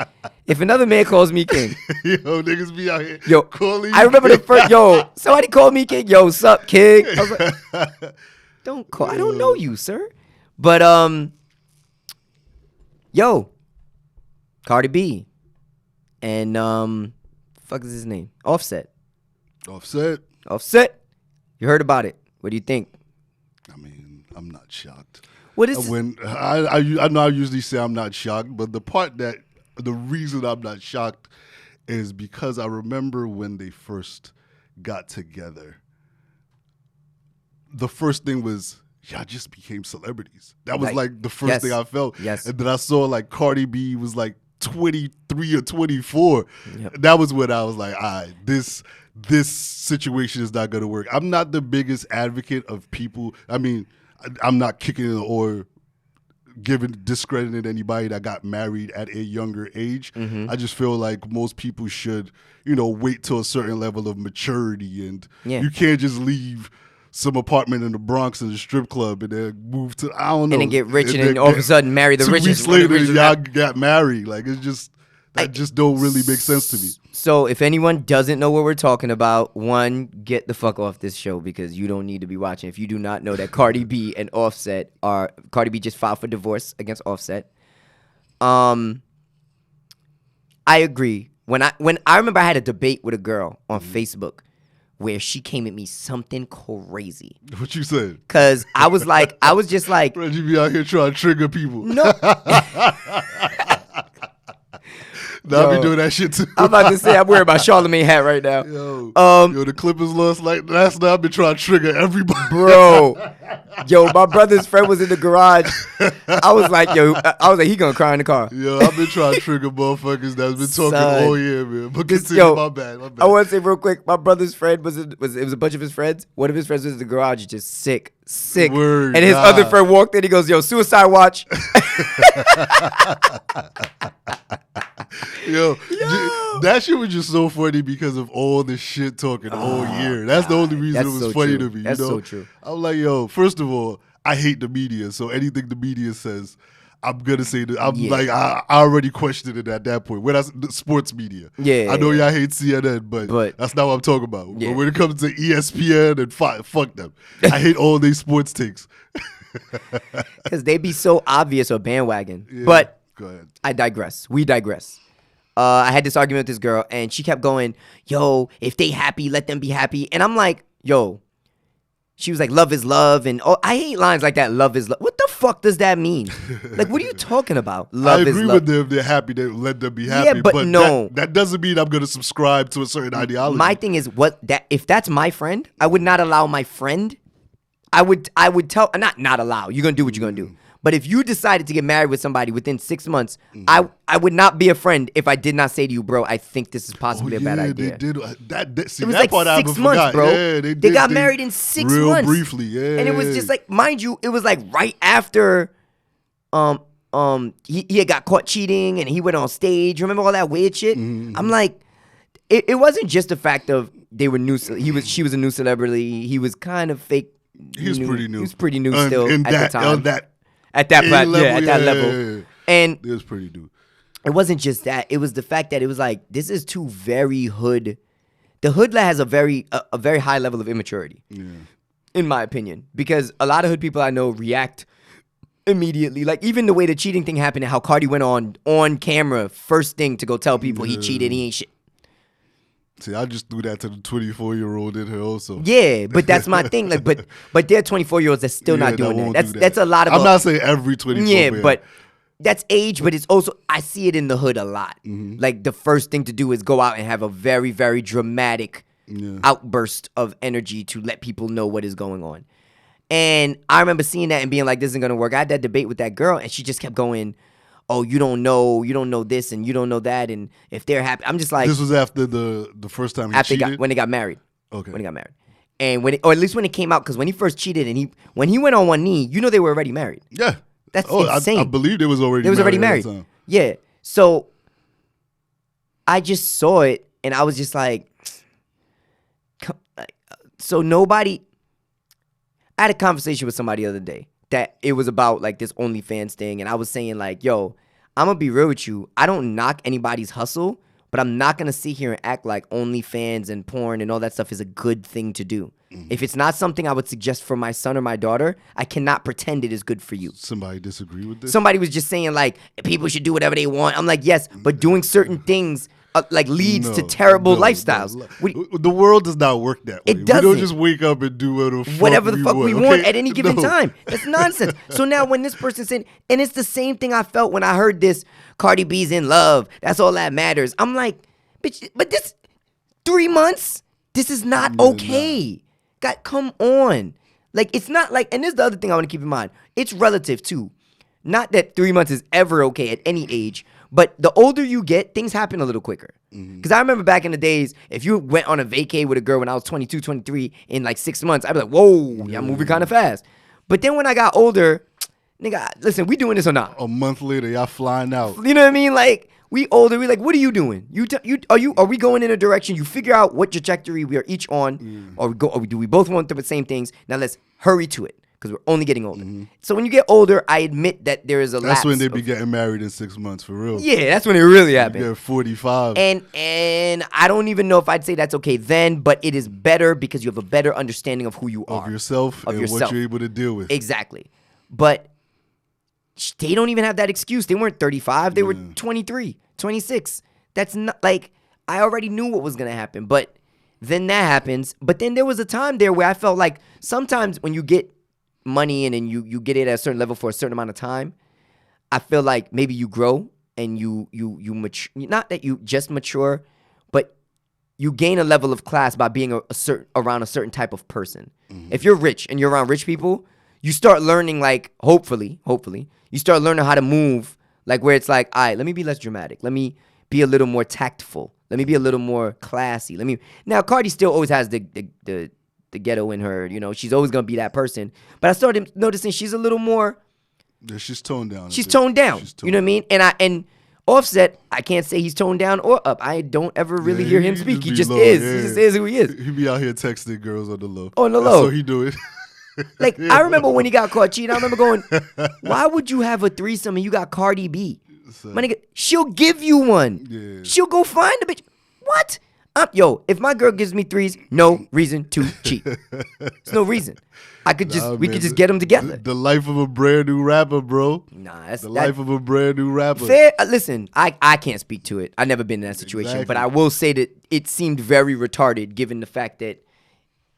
If another man calls me king, yo, niggas be out here. Yo, calling you I remember king. the first. Yo, somebody called me king. Yo, sup, king? I was like, don't call. I don't know you, sir. But yo, Cardi B, and fuck is his name? Offset. Offset. You heard about it? What do you think? I mean, I'm not shocked. What is when I know I usually say I'm not shocked, but the reason I'm not shocked is because I remember when they first got together. The first thing was y'all just became celebrities. That was like the first thing I felt. Yes. And then I saw like Cardi B was like 23 or 24. Yep. That was when I was like, all right, this situation is not going to work. I'm not the biggest advocate of people. I mean, I'm not kicking or discrediting anybody that got married at a younger age. Mm-hmm. I just feel like most people should, wait till a certain level of maturity, and you can't just leave some apartment in the Bronx in a strip club and then move to, I don't know. And then get rich and then all of a sudden marry the richest. 2 weeks later, y'all got married. Like, it's just, that just don't really make sense to me. So if anyone doesn't know what we're talking about, one, get the fuck off this show because you don't need to be watching. If you do not know that Cardi B and Offset Cardi B just filed for divorce against Offset. I agree. When I remember I had a debate with a girl on Facebook where she came at me something crazy. What you said? Cause I was just like, Bro, you be out here trying to trigger people. No. I be doing that shit too. I'm about to say I'm wearing my Charlemagne hat right now. Yo, the Clippers lost last night. I've been trying to trigger everybody. Bro. Yo, my brother's friend was in the garage. I was like, he gonna cry in the car. Yo, I've been trying to trigger motherfuckers that's been talking all year, man. But continue, my bad. I want to say real quick, my brother's friend it was a bunch of his friends. One of his friends was in the garage, just sick. Word, and his other friend walked in, he goes, yo, suicide watch. Yo, that shit was just so funny because of all the shit talking all year. That's the only reason it was funny to me. That's so true. I'm like, yo, first of all, I hate the media, so anything the media says, I'm gonna say that. Like, I already questioned it at that point. When the sports media, I know y'all hate CNN, but that's not what I'm talking about. Yeah. But when it comes to ESPN and fuck them, I hate all these sports takes because they be so obvious or bandwagon. Yeah. But go ahead. I digress. We digress. I had this argument with this girl, and she kept going, yo, if they happy, let them be happy. And I'm like, yo, she was like, love is love. And I hate lines like that, love is love. What the fuck does that mean? Like, what are you talking about? Love is love. I agree with them. If they're happy, they let them be happy. Yeah, but no. That doesn't mean I'm going to subscribe to a certain ideology. My thing is, if that's my friend, I would not allow my friend. I would tell, not allow. You're going to do what you're going to do. But if you decided to get married with somebody within 6 months, I would not be a friend if I did not say to you, bro, I think this is possibly a bad idea. They did. See, it was like 6 months, bro. Yeah, they got married in 6 months. Real briefly, yeah. And it was just like, mind you, it was like right after he had got caught cheating and he went on stage. Remember all that weird shit? Mm-hmm. I'm like, it wasn't just the fact of they were new. She was a new celebrity. He was kind of fake. He was pretty new. He was pretty new still at the time. At that level. And it was pretty new. It wasn't just that. It was the fact that it was like, this is too very hood. The hood has a very high level of immaturity, in my opinion. Because a lot of hood people I know react immediately. Like, even the way the cheating thing happened and how Cardi went on camera, first thing to go tell people he cheated, he ain't shit. See, I just threw that to the 24-year-old in her also. Yeah, but that's my thing. Like, but there are 24-year-olds that's still not doing that. That's a lot of. I'm not saying every 24. Yeah, but that's age, but it's also, I see it in the hood a lot. Like the first thing to do is go out and have a very, very dramatic outburst of energy to let people know what is going on. And I remember seeing that and being like, this isn't going to work. I had that debate with that girl, and she just kept going, oh, you don't know this, and you don't know that, and if they're happy. I'm just like. This was after the first time he cheated? When they got married. Okay. When they got married. And or at least when it came out, because when he first cheated and when he went on one knee, they were already married. Yeah. That's insane. I believe they was already married. They was already married. Yeah. So I just saw it, and I was just like, so nobody. I had a conversation with somebody the other day that it was about like this OnlyFans thing, and I was saying like, yo, I'm gonna be real with you. I don't knock anybody's hustle, but I'm not gonna sit here and act like OnlyFans and porn and all that stuff is a good thing to do. If it's not something I would suggest for my son or my daughter, I cannot pretend it is good for you. Somebody disagree with this? Somebody was just saying like people should do whatever they want. I'm like, yes, but doing certain things like leads to terrible lifestyles. The world does not work that way. It doesn't. We don't just wake up and do whatever the fuck we want at any given time. That's nonsense. So now when this person said, and it's the same thing I felt when I heard this, Cardi B's in love. That's all that matters. I'm like, bitch, but this 3 months, this is not okay. God, come on. Like, it's not like, and this is the other thing I want to keep in mind. It's relative too. Not that 3 months is ever okay at any age, but the older you get, things happen a little quicker. Because I remember back in the days, if you went on a vacay with a girl when I was 22, 23, in like 6 months, I'd be like, whoa, y'all moving kind of fast. But then when I got older, nigga, listen, we doing this or not? A month later, y'all flying out. You know what I mean? Like, we older, we like, what are you doing? Are we going in a direction? You figure out what trajectory we are each on, or do we both want the same things? Now let's hurry to it, because we're only getting older. So when you get older, I admit that there is a lapse. That's when they be getting married in 6 months, for real. Yeah, that's when it really happens. You get 45. And I don't even know if I'd say that's okay then, but it is better because you have a better understanding of who you are. Of yourself and what you're able to deal with. Exactly. But they don't even have that excuse. They weren't 35. They were 23, 26. That's not like, I already knew what was going to happen. But then that happens. But then there was a time there where I felt like sometimes when you get money and then you get it at a certain level for a certain amount of time, I feel like maybe you grow and you mature. Not that you just mature, but you gain a level of class by being around a certain type of person. If you're rich and you're around rich people, you start learning, like, hopefully, you start learning how to move, like, where it's like, all right, let me be less dramatic. Let me be a little more tactful. Let me be a little more classy. Now, Cardi still always has the ghetto in her. She's always going to be that person. But I started noticing she's a little more. Yeah, she's toned down. She's toned down. You know what I mean? And Offset, I can't say he's toned down or up. I don't ever really hear him speak. He just is. He just is who he is. He be out here texting girls on the low. On the low. So he do it. Like, I remember when he got caught cheating, I remember going, why would you have a threesome and you got Cardi B? My nigga, she'll give you one. Yeah. She'll go find a bitch. What? If my girl gives me threes, no reason to cheat. There's no reason. We could just get them together. The life of a brand new rapper, bro. Nah, that's life of a brand new rapper. Fair. Listen, I can't speak to it. I've never been in that situation, but I will say that it seemed very retarded given the fact that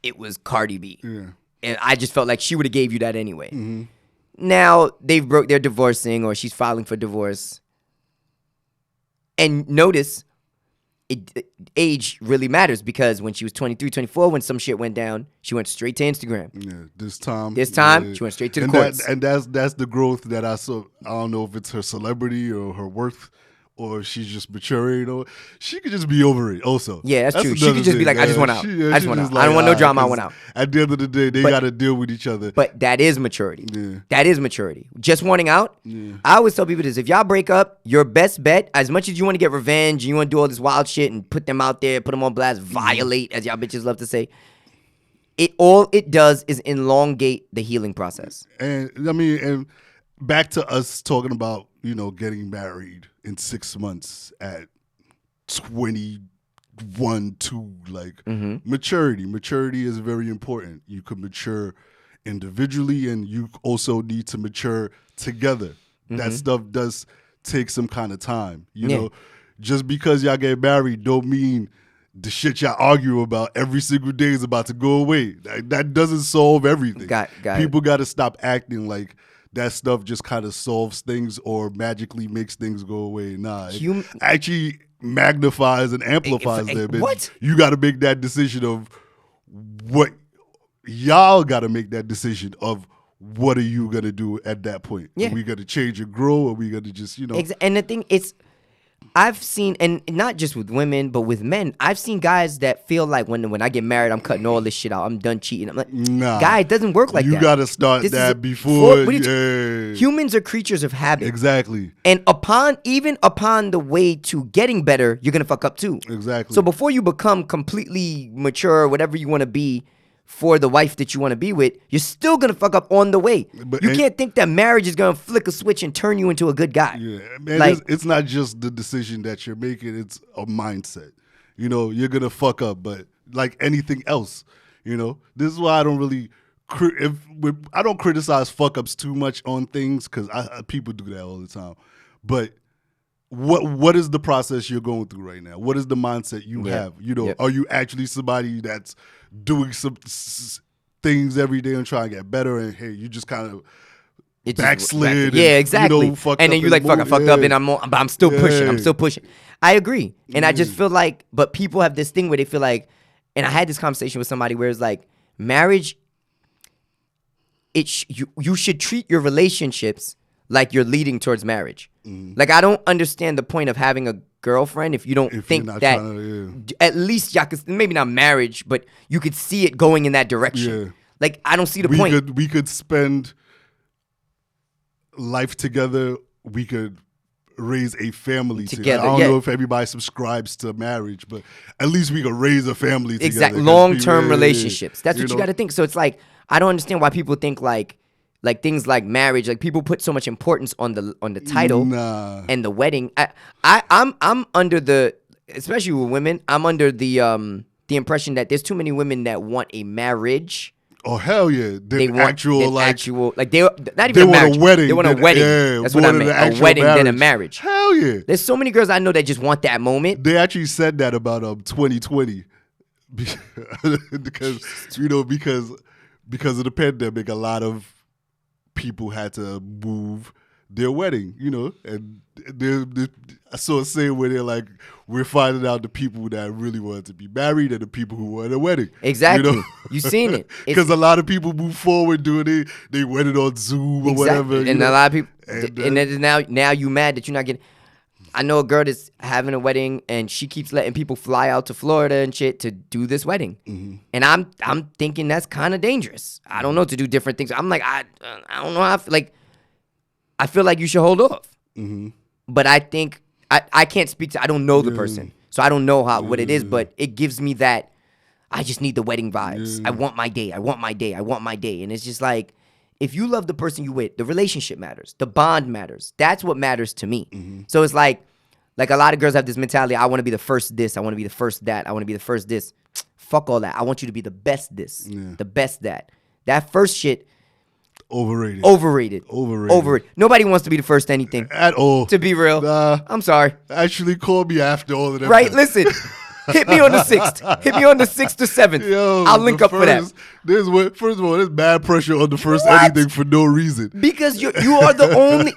it was Cardi B. Yeah. And I just felt like she would have gave you that anyway. Now they're divorcing, or she's filing for divorce. And notice, age really matters, because when she was 23, 24, when some shit went down, she went straight to Instagram. Yeah, this time, she went straight to the courts. And that's the growth that I saw. I don't know if it's her celebrity or her worth, or she's just maturing. She could just be over it also. Yeah, that's true. She could just be like, I just want out. I just want out. I don't want no drama. I want out. At the end of the day, they got to deal with each other. But that is maturity. Yeah. That is maturity. Just wanting out. Yeah. I always tell people this. If y'all break up, your best bet, as much as you want to get revenge and you want to do all this wild shit and put them out there, put them on blast, violate, as y'all bitches love to say, all it does is elongate the healing process. And I mean, and back to us talking about, getting married in 6 months at 21, 2, like maturity. Maturity is very important. You can mature individually, and you also need to mature together. That stuff does take some kind of time. You know, just because y'all get married don't mean the shit y'all argue about every single day is about to go away. That doesn't solve everything. Got People got to stop acting like that stuff just kind of solves things or magically makes things go away. Nah, it Hum- actually magnifies and amplifies them. And what? you got to make that decision of what y'all got to make that decision of what are you gonna do at that point? Yeah. Are we gonna change and grow? Or are we gonna just And the thing is, I've seen, and not just with women, but with men, I've seen guys that feel like when I get married, I'm cutting all this shit out. I'm done cheating. I'm like, nah, guy, it doesn't work like that. You gotta start This is that a- before. what humans are creatures of habit. Exactly. And even upon the way to getting better, you're gonna fuck up too. Exactly. So before you become completely mature, whatever you want to be for the wife that you want to be with, you're still gonna fuck up on the way. You can't think that marriage is gonna flick a switch and turn you into a good guy. Yeah, man. Like, It's not just the decision that you're making; it's a mindset. You're gonna fuck up, but like anything else, this is why I don't really. I don't criticize fuck ups too much on things because people do that all the time. But what is the process you're going through right now? What is the mindset you have? Are you actually somebody that's doing some things every day and trying to get better? And hey, you just kind of backslid. Yeah, exactly. And then you like, fuck, I fucked up, and I'm still pushing. I'm still pushing. I agree, and I just feel like, but people have this thing where they feel like, and I had this conversation with somebody where it's like, marriage. You should treat your relationships like you're leading towards marriage. Like, I don't understand the point of having a girlfriend if you don't think that at least y'all could, maybe not marriage, but you could see it going in that direction. Yeah. Like, I don't see the point. We could spend life together. We could raise a family together. I don't know if everybody subscribes to marriage, but at least we could raise a family together. Exactly. Long-term relationships. That's what you got to think. So it's like, I don't understand why people think like things like marriage, like people put so much importance on the title and the wedding. I'm under the, especially with women, I'm under the impression that there's too many women that want a marriage. Oh hell yeah! They want actual like they not even they want a wedding. They want a wedding. Yeah, that's what I meant. A wedding than a marriage. Hell yeah! There's so many girls I know that just want that moment. They actually said that about 2020 because because of the pandemic, a lot of people had to move their wedding, and I saw a saying where they're like, we're finding out the people that really wanted to be married and the people who wanted a wedding. Exactly. You seen it. Because a lot of people move forward doing it. They wedded on Zoom or whatever. And a lot of people, and then now you mad that you're not getting. I know a girl that's having a wedding and she keeps letting people fly out to Florida and shit to do this wedding. And I'm thinking that's kind of dangerous. I don't know, to do different things. I'm like, I don't know how I feel like you should hold off. But I think I can't speak to, I don't know the person. So I don't know what it is, but it gives me that I just need the wedding vibes. I want my day. I want my day. I want my day. And it's just like, if you love the person you with, the relationship matters. The bond matters. That's what matters to me. So it's like a lot of girls have this mentality, I want to be the first this, I want to be the first that, I want to be the first this. Fuck all that. I want you to be the best this, the best that. That first shit, Overrated. Nobody wants to be the first anything. At all. To be real. I'm sorry. Actually, call me after all of that. Right? Listen. Hit me on the 6th. Hit me on the 6th or 7th. Yo, I'll link up for that. First of all, there's bad pressure on the first anything for no reason. Because you are the only.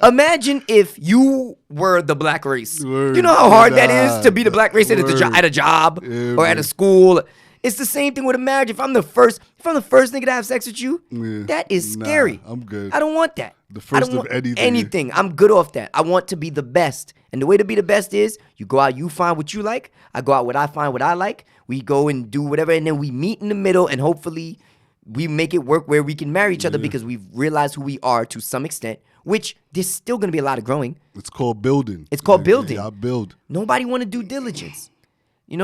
Imagine if you were the black race. You know how hard that is to be the black race at a job or at a school. It's the same thing with a marriage. If I'm the first nigga to have sex with you, that is scary. I'm good. I don't want that. The first of anything. I'm good off that. I want to be the best. And the way to be the best is you go out, you find what you like. I go out, I find what I like. We go and do whatever, and then we meet in the middle, and hopefully we make it work where we can marry each other because we've realized who we are to some extent, which there's still going to be a lot of growing. It's called building. It's called building. I build. Nobody want to do diligence.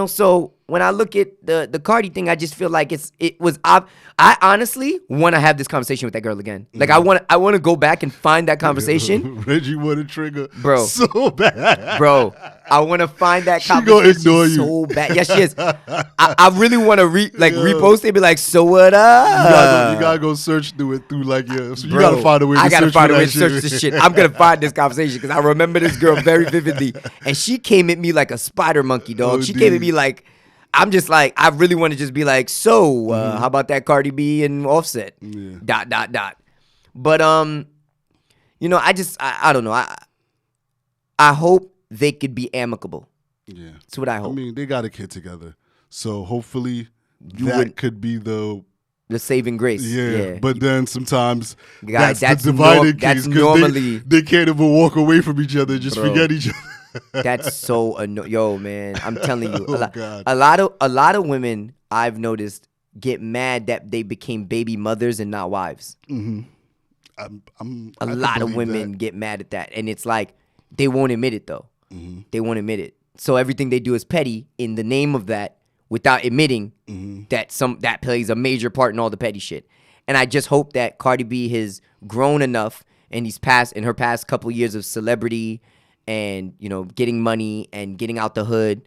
So when I look at the Cardi thing, I just feel like I honestly want to have this conversation with that girl again. Like I want to go back and find that conversation. Reggie want to trigger, bro, so bad, bro. I want to find that conversation. She gonna ignore you so bad. Yes, she is. I really want to repost it and be like, so what up? You gotta go search through it through like bro, you gotta find a way. I gotta find a way to search this shit. I'm gonna find this conversation because I remember this girl very vividly, and she came at me like a spider monkey, dog. She came at me like. I'm just like, I really want to just be like, so how about that Cardi B and Offset? Dot. But I don't know. I hope they could be amicable. Yeah. That's what I hope. I mean, they got a kid together. So hopefully wouldn't- could be the saving grace. Yeah. But then sometimes Guys, that's the dividing case because normally they can't even walk away from each other and just forget each other. That's so annoying. Yo, man, I'm telling you, God. a lot of women I've noticed get mad that they became baby mothers and not wives. Mm-hmm. A lot of women get mad at that, and it's like they won't admit it though. Mm-hmm. They won't admit it. So everything they do is petty in the name of that, without admitting that plays a major part in all the petty shit. And I just hope that Cardi B has grown enough in her past couple years of celebrity and, getting money and getting out the hood.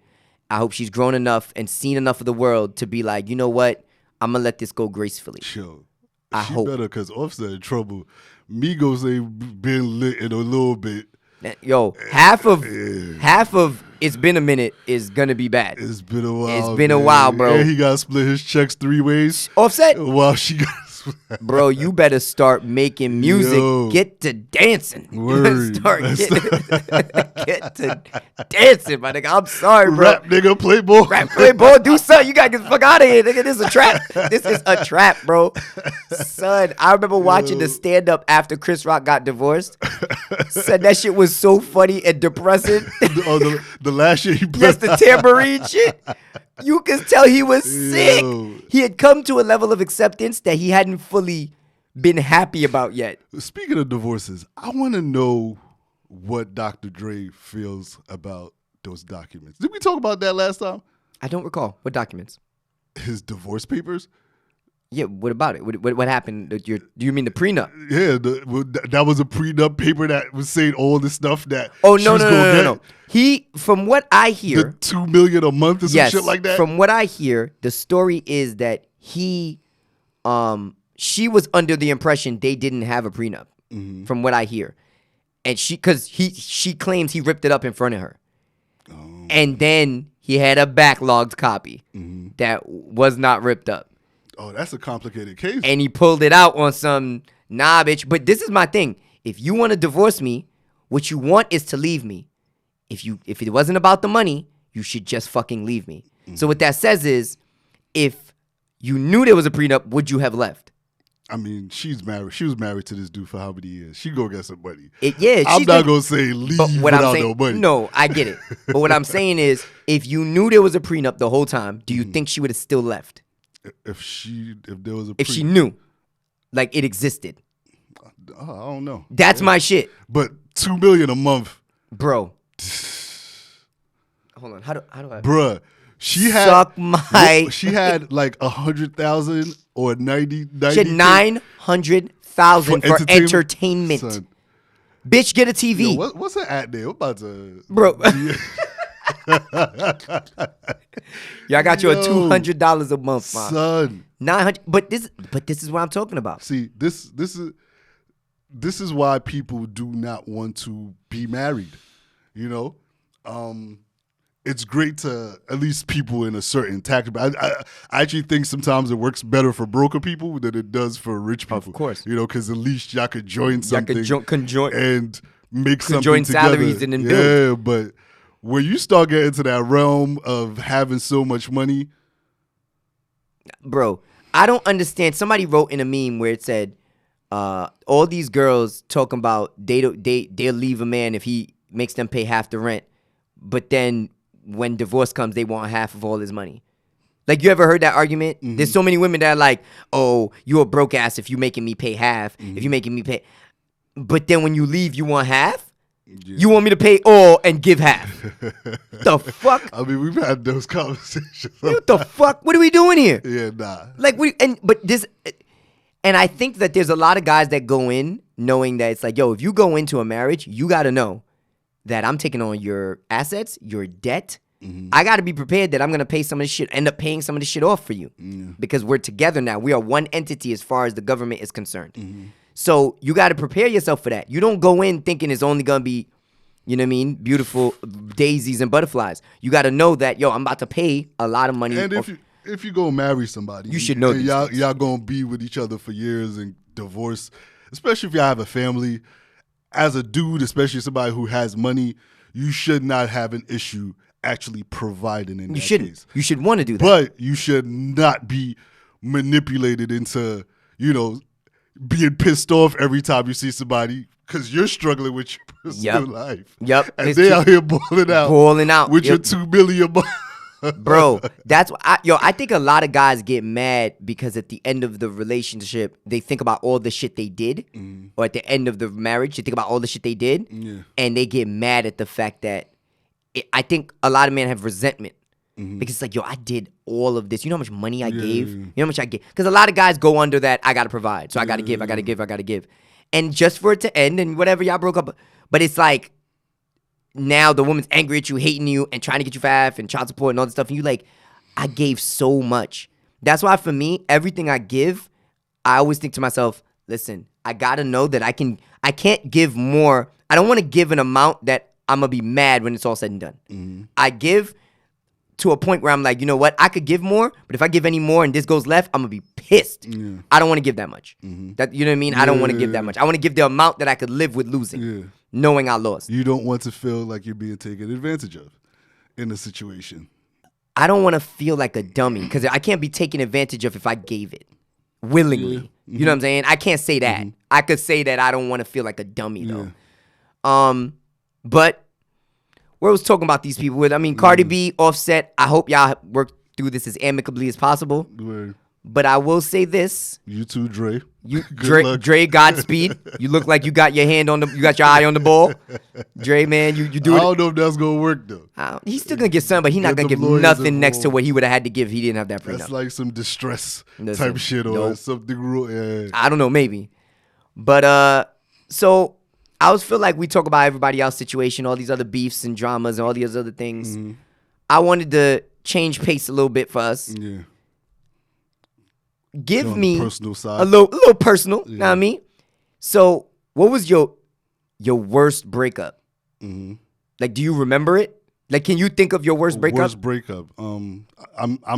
I hope she's grown enough and seen enough of the world to be like, you know what? I'm going to let this go gracefully. Sure. I hope. Better because Offset in trouble. Migos ain't been lit in a little bit. Yo, half of It's Been a Minute is gonna be bad. It's been a while. It's been a while, bro. And he got to split his checks 3 ways. Offset? While she got Bro, you better start making music. Yo. Get to dancing. Word. Get to dancing, my nigga. I'm sorry, bro. Rap nigga, play ball. Rap, play ball, do something. You gotta get the fuck out of here, nigga. This is a trap. This is a trap, bro. Son, I remember watching the stand up after Chris Rock got divorced. Said that shit was so funny and depressing. The last year he played. Yes, the tambourine shit. You could tell he was sick. Yo. He had come to a level of acceptance that he hadn't fully been happy about yet. Speaking of divorces, I want to know what Dr. Dre feels about those documents. Did we talk about that last time? I don't recall. What documents? His divorce papers? Yeah, what about it? What happened? Do you mean the prenup? Yeah, that was a prenup paper that was saying all the stuff that Oh, she no, was no, gonna no, get. no. He, from what I hear, The $2 million a month or some yes, shit like that? from what I hear, the story is that she was under the impression they didn't have a prenup, from what I hear. And she claims he ripped it up in front of her. Oh. And then he had a backlogged copy that was not ripped up. Oh, that's a complicated case. And he pulled it out on some bitch. But this is my thing. If you want to divorce me, what you want is to leave me. If it wasn't about the money, you should just fucking leave me. So what that says is, if you knew there was a prenup, would you have left? I mean, she's married. She was married to this dude for how many years? She go get some money. I'm not gonna say leave without no money. No, I get it. But what I'm saying is, if you knew there was a prenup the whole time, do you think she would have still left? If there was a if she knew, like it existed. I don't know. That's my shit. But $2 million a month, bro. Hold on. How do I? Bruh, she had like 100,000 or 90. She had 900,000 for entertainment. Son. Bitch, get a TV. Yo, what's her at there? I'm about to, bro. Yeah, I got you a $200 a month, man. Son. 900. But this is what I'm talking about. See, this is why people do not want to be married. It's great to at least people in a certain tax. But I actually think sometimes it works better for broker people than it does for rich people. Of course, because at least y'all could join something, and make something join together. Salaries and then build. Yeah, but when you start getting into that realm of having so much money, bro, I don't understand. Somebody wrote in a meme where it said, all these girls talking about they'll leave a man if he makes them pay half the rent, but then when divorce comes, they want half of all his money. Like, you ever heard that argument? Mm-hmm. There's so many women that are like, oh, you a broke ass if you making me pay half, if you making me pay. But then when you leave, you want half? Yeah. You want me to pay all and give half? The fuck? I mean, we've had those conversations. What the fuck? What are we doing here? Yeah, nah. Like, and I think that there's a lot of guys that go in knowing that it's like, yo, if you go into a marriage, you got to know that I'm taking on your assets, your debt. Mm-hmm. I got to be prepared that I'm going to pay some of this shit, end up paying some of this shit off for you. Because we're together now. We are one entity as far as the government is concerned. Mm-hmm. So you got to prepare yourself for that. You don't go in thinking it's only going to be, you know what I mean, beautiful daisies and butterflies. You got to know that, yo, I'm about to pay a lot of money. And if you go marry somebody, you should know y'all going to be with each other for years and divorce, especially if y'all have a family. as a dude, especially somebody who has money, you should not have an issue actually providing in that case. You should want to do that. But you should not be manipulated into, being pissed off every time you see somebody because you're struggling with your personal life. Yep. And they out here balling out with your $2 million. Bro, that's I think a lot of guys get mad because at the end of the relationship, they think about all the shit they did, or at the end of the marriage, they think about all the shit they did, and they get mad at the fact that I think a lot of men have resentment because it's like, I did all of this. You know how much money I gave? You know how much I gave? Because a lot of guys go under that, I got to provide. So I got to give, I got to give, I got to give. And just for it to end and whatever, y'all broke up. But it's like, now the woman's angry at you, hating you, and trying to get you fat and child support and all this stuff. And you like, I gave so much. That's why for me, everything I give, I always think to myself, listen, I gotta know that I can't give more. I don't want to give an amount that I'm gonna be mad when it's all said and done. I give to a point where I'm like, you know what? I could give more, but if I give any more and this goes left, I'm gonna be pissed. I don't want to give that much. That, you know what I mean? I don't want to give that much. I want to give the amount that I could live with losing. Knowing I lost. You don't want to feel like you're being taken advantage of in a situation. I don't want to feel like a dummy because I can't be taken advantage of if I gave it willingly. You know what I'm saying? I can't say that. I could say that I don't want to feel like a dummy though. But where I was talking about these people with, Cardi B, Offset, I hope y'all work through this as amicably as possible. But I will say this. You too, Dre. Dre, Godspeed. You look like you got your eye on the ball. Dre, man, you do it. I don't know if that's gonna work though. He's still gonna get some, but he's not gonna give nothing next to what he would have had to give if he didn't have that prenup. That's like some distress type shit or something. I don't know, maybe. But so I always feel like we talk about everybody else's situation, all these other beefs and dramas and all these other things. I wanted to change pace a little bit for us. Give me personal side. a little personal. You know what I mean? So, what was your worst breakup? Like, do you remember it? Like, can you think of your worst breakup? Worst breakup. I'm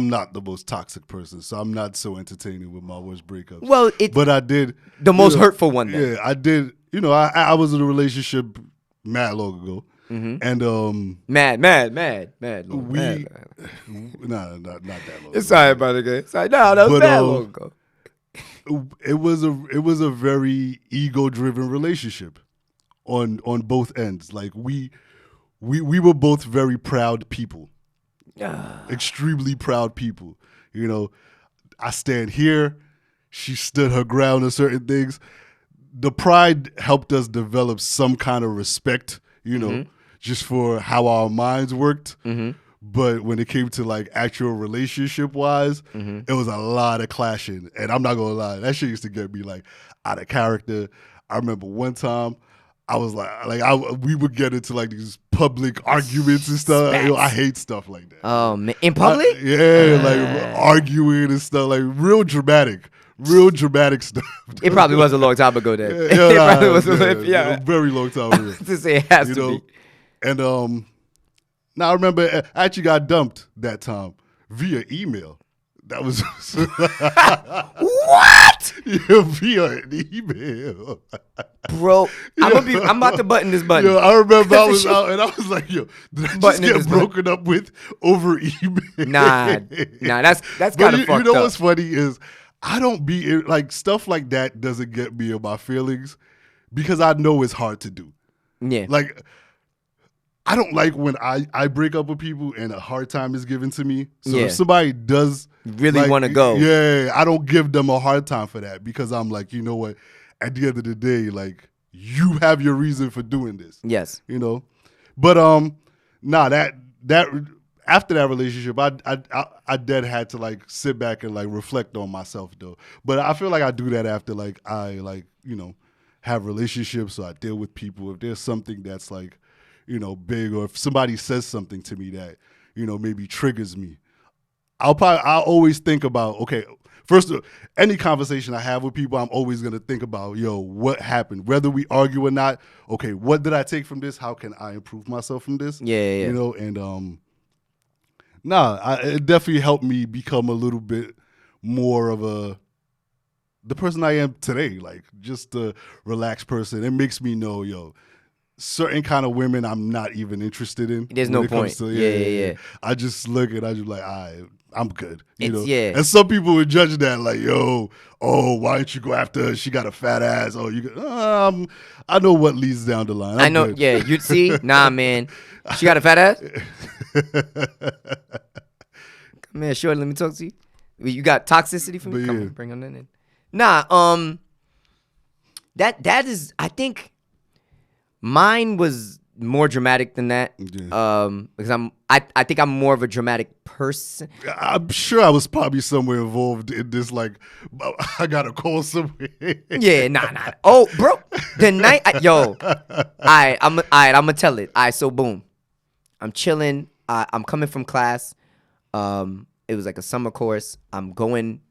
not the most toxic person, so I'm not so entertaining with my worst breakups. Well, but I did the most hurtful one. Then. Yeah, I did. I was in a relationship mad long ago. And mad. Not that long. It's all right, brother. It's all right. No, that was mad long ago. It was a very ego-driven relationship on both ends. Like we were both very proud people, extremely proud people. I stand here. She stood her ground on certain things. The pride helped us develop some kind of respect. Just for how our minds worked. But when it came to like actual relationship wise, it was a lot of clashing. And I'm not gonna lie, that shit used to get me like out of character. I remember one time I was we would get into like these public arguments and stuff. I hate stuff like that. Oh man, in public? Like arguing and stuff, like real dramatic stuff. It probably was a long time ago then. It probably was a very long time ago. To say it has to be. And now I remember I actually got dumped that time via email. That was what? Yeah, via an email, bro. I'm about to button this button. I remember I was out and I was like, did I just get broken up with over email? Nah, that's kind of fucked up. You know what's funny is I don't be like stuff like that doesn't get me in my feelings because I know it's hard to do. Yeah, like. I don't like when I break up with people and a hard time is given to me. So if somebody does really want to go, I don't give them a hard time for that because I'm like, you know what? At the end of the day, like you have your reason for doing this. Yes, But that after that relationship, I dead had to like sit back and like reflect on myself though. But I feel like I do that after like I like have relationships, so I deal with people. If there's something that's like big, or if somebody says something to me that, maybe triggers me, I'll always think about, okay, first, any conversation I have with people, I'm always going to think about, what happened? Whether we argue or not, okay, what did I take from this? How can I improve myself from this? Yeah. And, it definitely helped me become a little bit more of a the person I am today, like just a relaxed person. It makes me know, yo, certain kind of women I'm not even interested in. There's no point. Yeah. I just look and I just like, I'm good. You know? Yeah. And some people would judge that like, yo, why don't you go after her? She got a fat ass. Oh, I know what leads down the line. I know. Good. Yeah, you'd see. Nah, man. She got a fat ass? Come here, shorty, let me talk to you. You got toxicity for me? But Come yeah. on, bring on that in. Nah, that is, I think mine was more dramatic than that. Yeah. Because I think I'm more of a dramatic person. I'm sure I was probably somewhere involved in this. Like, I gotta call somewhere. Yeah, nah. Oh, bro, the night, I'm gonna tell it. So boom, I'm chilling. I'm coming from class. It was like a summer course. I'm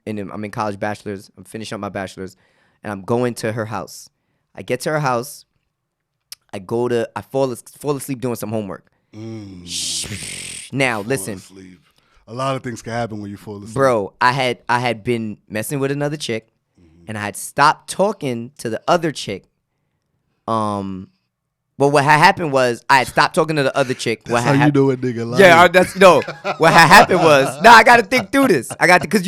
in college bachelor's. I'm finishing up my bachelor's, and I'm going to her house. I get to her house. I fall asleep doing some homework. Now listen, a lot of things can happen when you fall asleep. Bro, I had been messing with another chick, and I had stopped talking to the other chick. But what had happened was I had stopped talking to the other chick. That's how you know a nigga lying. Yeah, what had happened was, I got to think through this. Because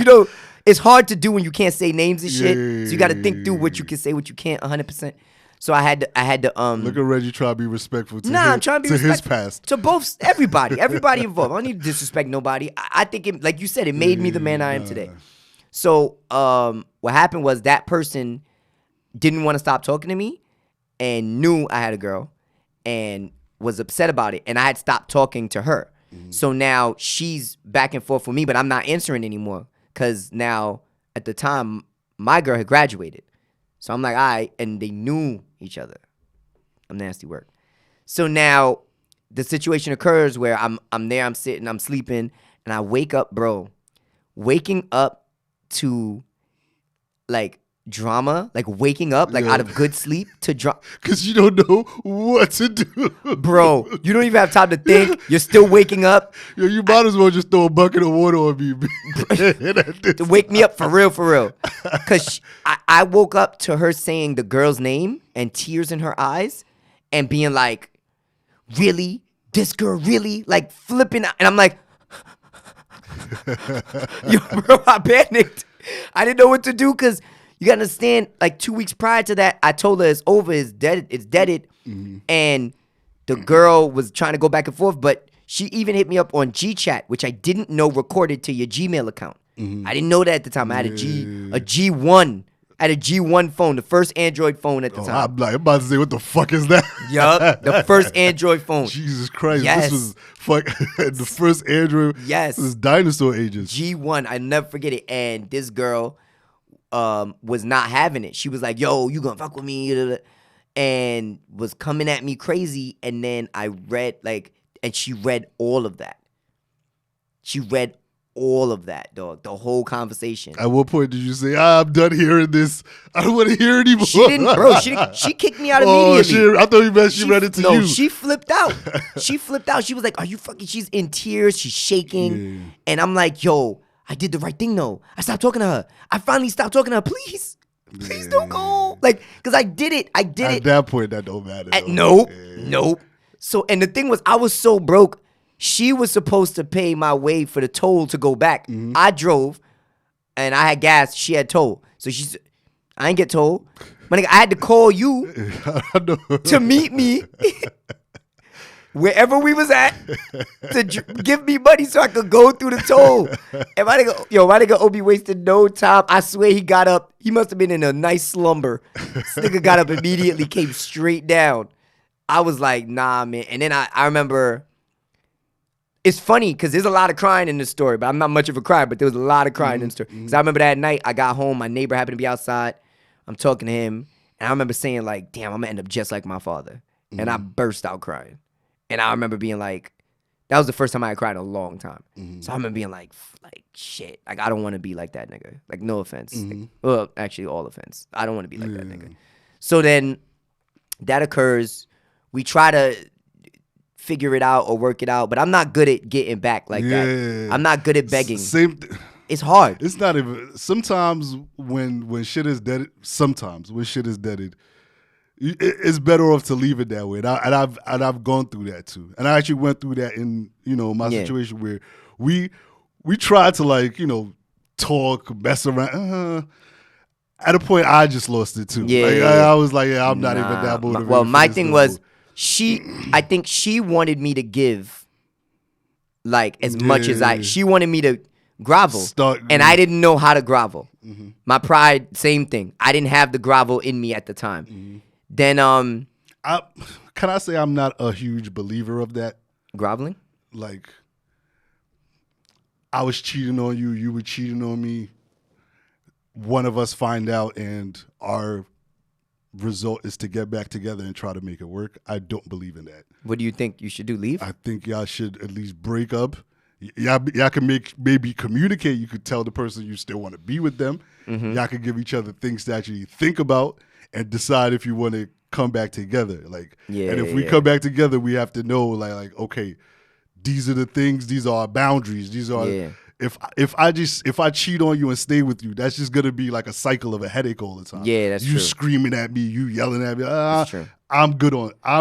it's hard to do when you can't say names and shit. So you got to think through what you can say, what you can't, 100%. So I had to look at Reggie trying to be respectful to I'm trying to be his past. To everybody involved. I don't need to disrespect nobody. I think it, like you said, it made me the man I am today. So what happened was that person didn't want to stop talking to me and knew I had a girl and was upset about it. And I had stopped talking to her. So now she's back and forth with me, but I'm not answering anymore because now at the time my girl had graduated. So I'm like, all right, and they knew each other. I'm nasty work. So now the situation occurs where I'm there, I'm sitting, I'm sleeping, and I wake up, bro. Waking up to like drama, like waking up like out of good sleep to drama. Because you don't know what to do. Bro, you don't even have time to think. You're still waking up. Yo, you might as well just throw a bucket of water on me. To wake me up for real. Because I woke up to her saying the girl's name and tears in her eyes and being like, really? This girl really? Like flipping out. And I'm like, yo, bro, I panicked. I didn't know what to do because you gotta understand, like 2 weeks prior to that, I told her it's over, it's deaded. And the girl was trying to go back and forth, but she even hit me up on GChat, which I didn't know recorded to your Gmail account. I didn't know that at the time. I had a G1. I had a G1 phone, the first Android phone at the time. I'm about to say, what the fuck is that? Yup, the first Android phone. Jesus Christ, yes. This was the first Android. Yes. This is dinosaur ages. G1, I never forget it. And this girl was not having it. She was like, yo, you gonna fuck with me? And was coming at me crazy. And then I read, and she read all of that. She read all of that, dog. The whole conversation. At what point did you say, I'm done hearing this. I don't want to hear anymore. She didn't, bro. She kicked me out immediately. I thought you meant she read it to you. No, she flipped out. She was like, are you fucking? She's in tears. She's shaking. Yeah. And I'm like, yo, I did the right thing, though. I stopped talking to her. I finally stopped talking to her. Please don't go. Because I did it. At that point, that don't matter. Nope. So, and the thing was, I was so broke. She was supposed to pay my way for the toll to go back. I drove, and I had gas. She had toll. So I ain't get toll. My nigga, I had to call you to meet me wherever we was at to give me money so I could go through the toll. And my nigga Obi wasted no time. I swear he got up. He must have been in a nice slumber. This nigga got up immediately, came straight down. I was like, nah, man. And then I remember, it's funny because there's a lot of crying in this story, but I'm not much of a crier, but there was a lot of crying in the story. Because I remember that night I got home, my neighbor happened to be outside. I'm talking to him, and I remember saying like, damn, I'm going to end up just like my father. And I burst out crying. And I remember being like, that was the first time I had cried in a long time. So I remember being like, shit. Like, I don't want to be like that nigga. Like, no offense. Well, actually, all offense. I don't want to be like that nigga. So then that occurs. We try to figure it out or work it out, but I'm not good at getting back like that. I'm not good at begging. it's hard. It's not even. Sometimes when shit is dead, it's better off to leave it that way. And I've gone through that too. And I actually went through that in my situation where we tried to like talk, mess around. At a point, I just lost it too. I was like, I'm not even that motivated. Well, my thing was I think she wanted me to give like as much as she wanted me to grovel, and I didn't know how to grovel. Mm-hmm. My pride, same thing. I didn't have the grovel in me at the time. Mm-hmm. Then can I say I'm not a huge believer of that groveling? Like, I was cheating on you, you were cheating on me. One of us find out, and our result is to get back together and try to make it work. I don't believe in that. What do you think you should do? Leave? I think y'all should at least break up. Y'all can maybe communicate. You could tell the person you still want to be with them. Mm-hmm. Y'all can give each other things to actually think about and decide if you want to come back together. Like, and if we come back together, we have to know like okay, these are the things. These are our boundaries. These are. Yeah. If I cheat on you and stay with you, that's just gonna be like a cycle of a headache all the time. Yeah, that's true. You screaming at me, you yelling at me. That's true. I'm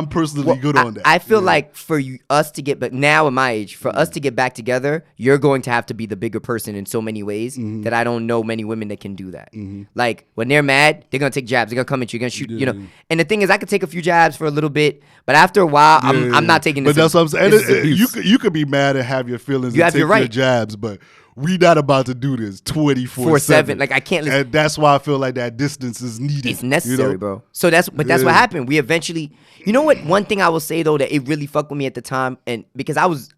personally good on that. I feel like for us to get, but now at my age, for us to get back together, you're going to have to be the bigger person in so many ways that I don't know many women that can do that. Mm-hmm. Like when they're mad, they're gonna take jabs. They're gonna come at you. They're gonna shoot. And the thing is, I could take a few jabs for a little bit, but after a while, I'm not taking this. But that's what I'm saying. You could be mad and have your feelings and take your jabs, but we not about to do this 24/7. Like I can't listen. And that's why I feel like that distance is needed. It's necessary, bro. So that's what happened. We eventually, you know what? One thing I will say though that it really fucked with me at the time, and because I guess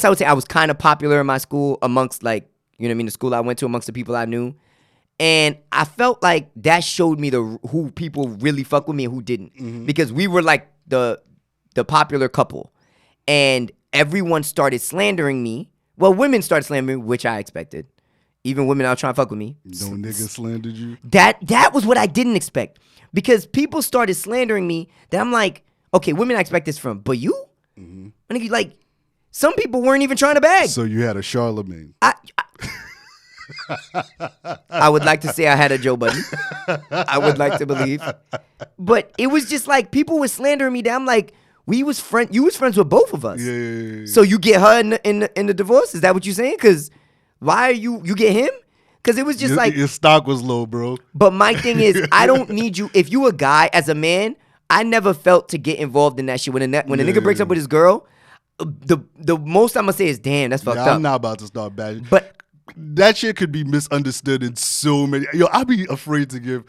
I would say I was kind of popular in my school amongst like, the school I went to, amongst the people I knew. And I felt like that showed me who people really fuck with me and who didn't. Mm-hmm. Because we were like the popular couple. And everyone started slandering me. Well, women started slandering me, which I expected. Even women out trying to fuck with me. No nigga slandered you? That was what I didn't expect. Because people started slandering me that I'm like, okay, women I expect this from. But you? Mm-hmm. And like, some people weren't even trying to bag. So you had a Charlemagne. I would like to say I had a Joe Budden. I would like to believe. But it was just like, people were slandering me that I'm like, you was friends with both of us. Yeah. So you get her in the divorce? Is that what you're saying? Because why are you get him? Because it was just like your stock was low, bro. But my thing is, I don't need you. If you a guy, as a man, I never felt to get involved in that shit. When a nigga breaks up with his girl, the most I'm gonna say is, damn, that's fucked up. I'm not about to start bashing. But that shit could be misunderstood in so many. I'd be afraid to give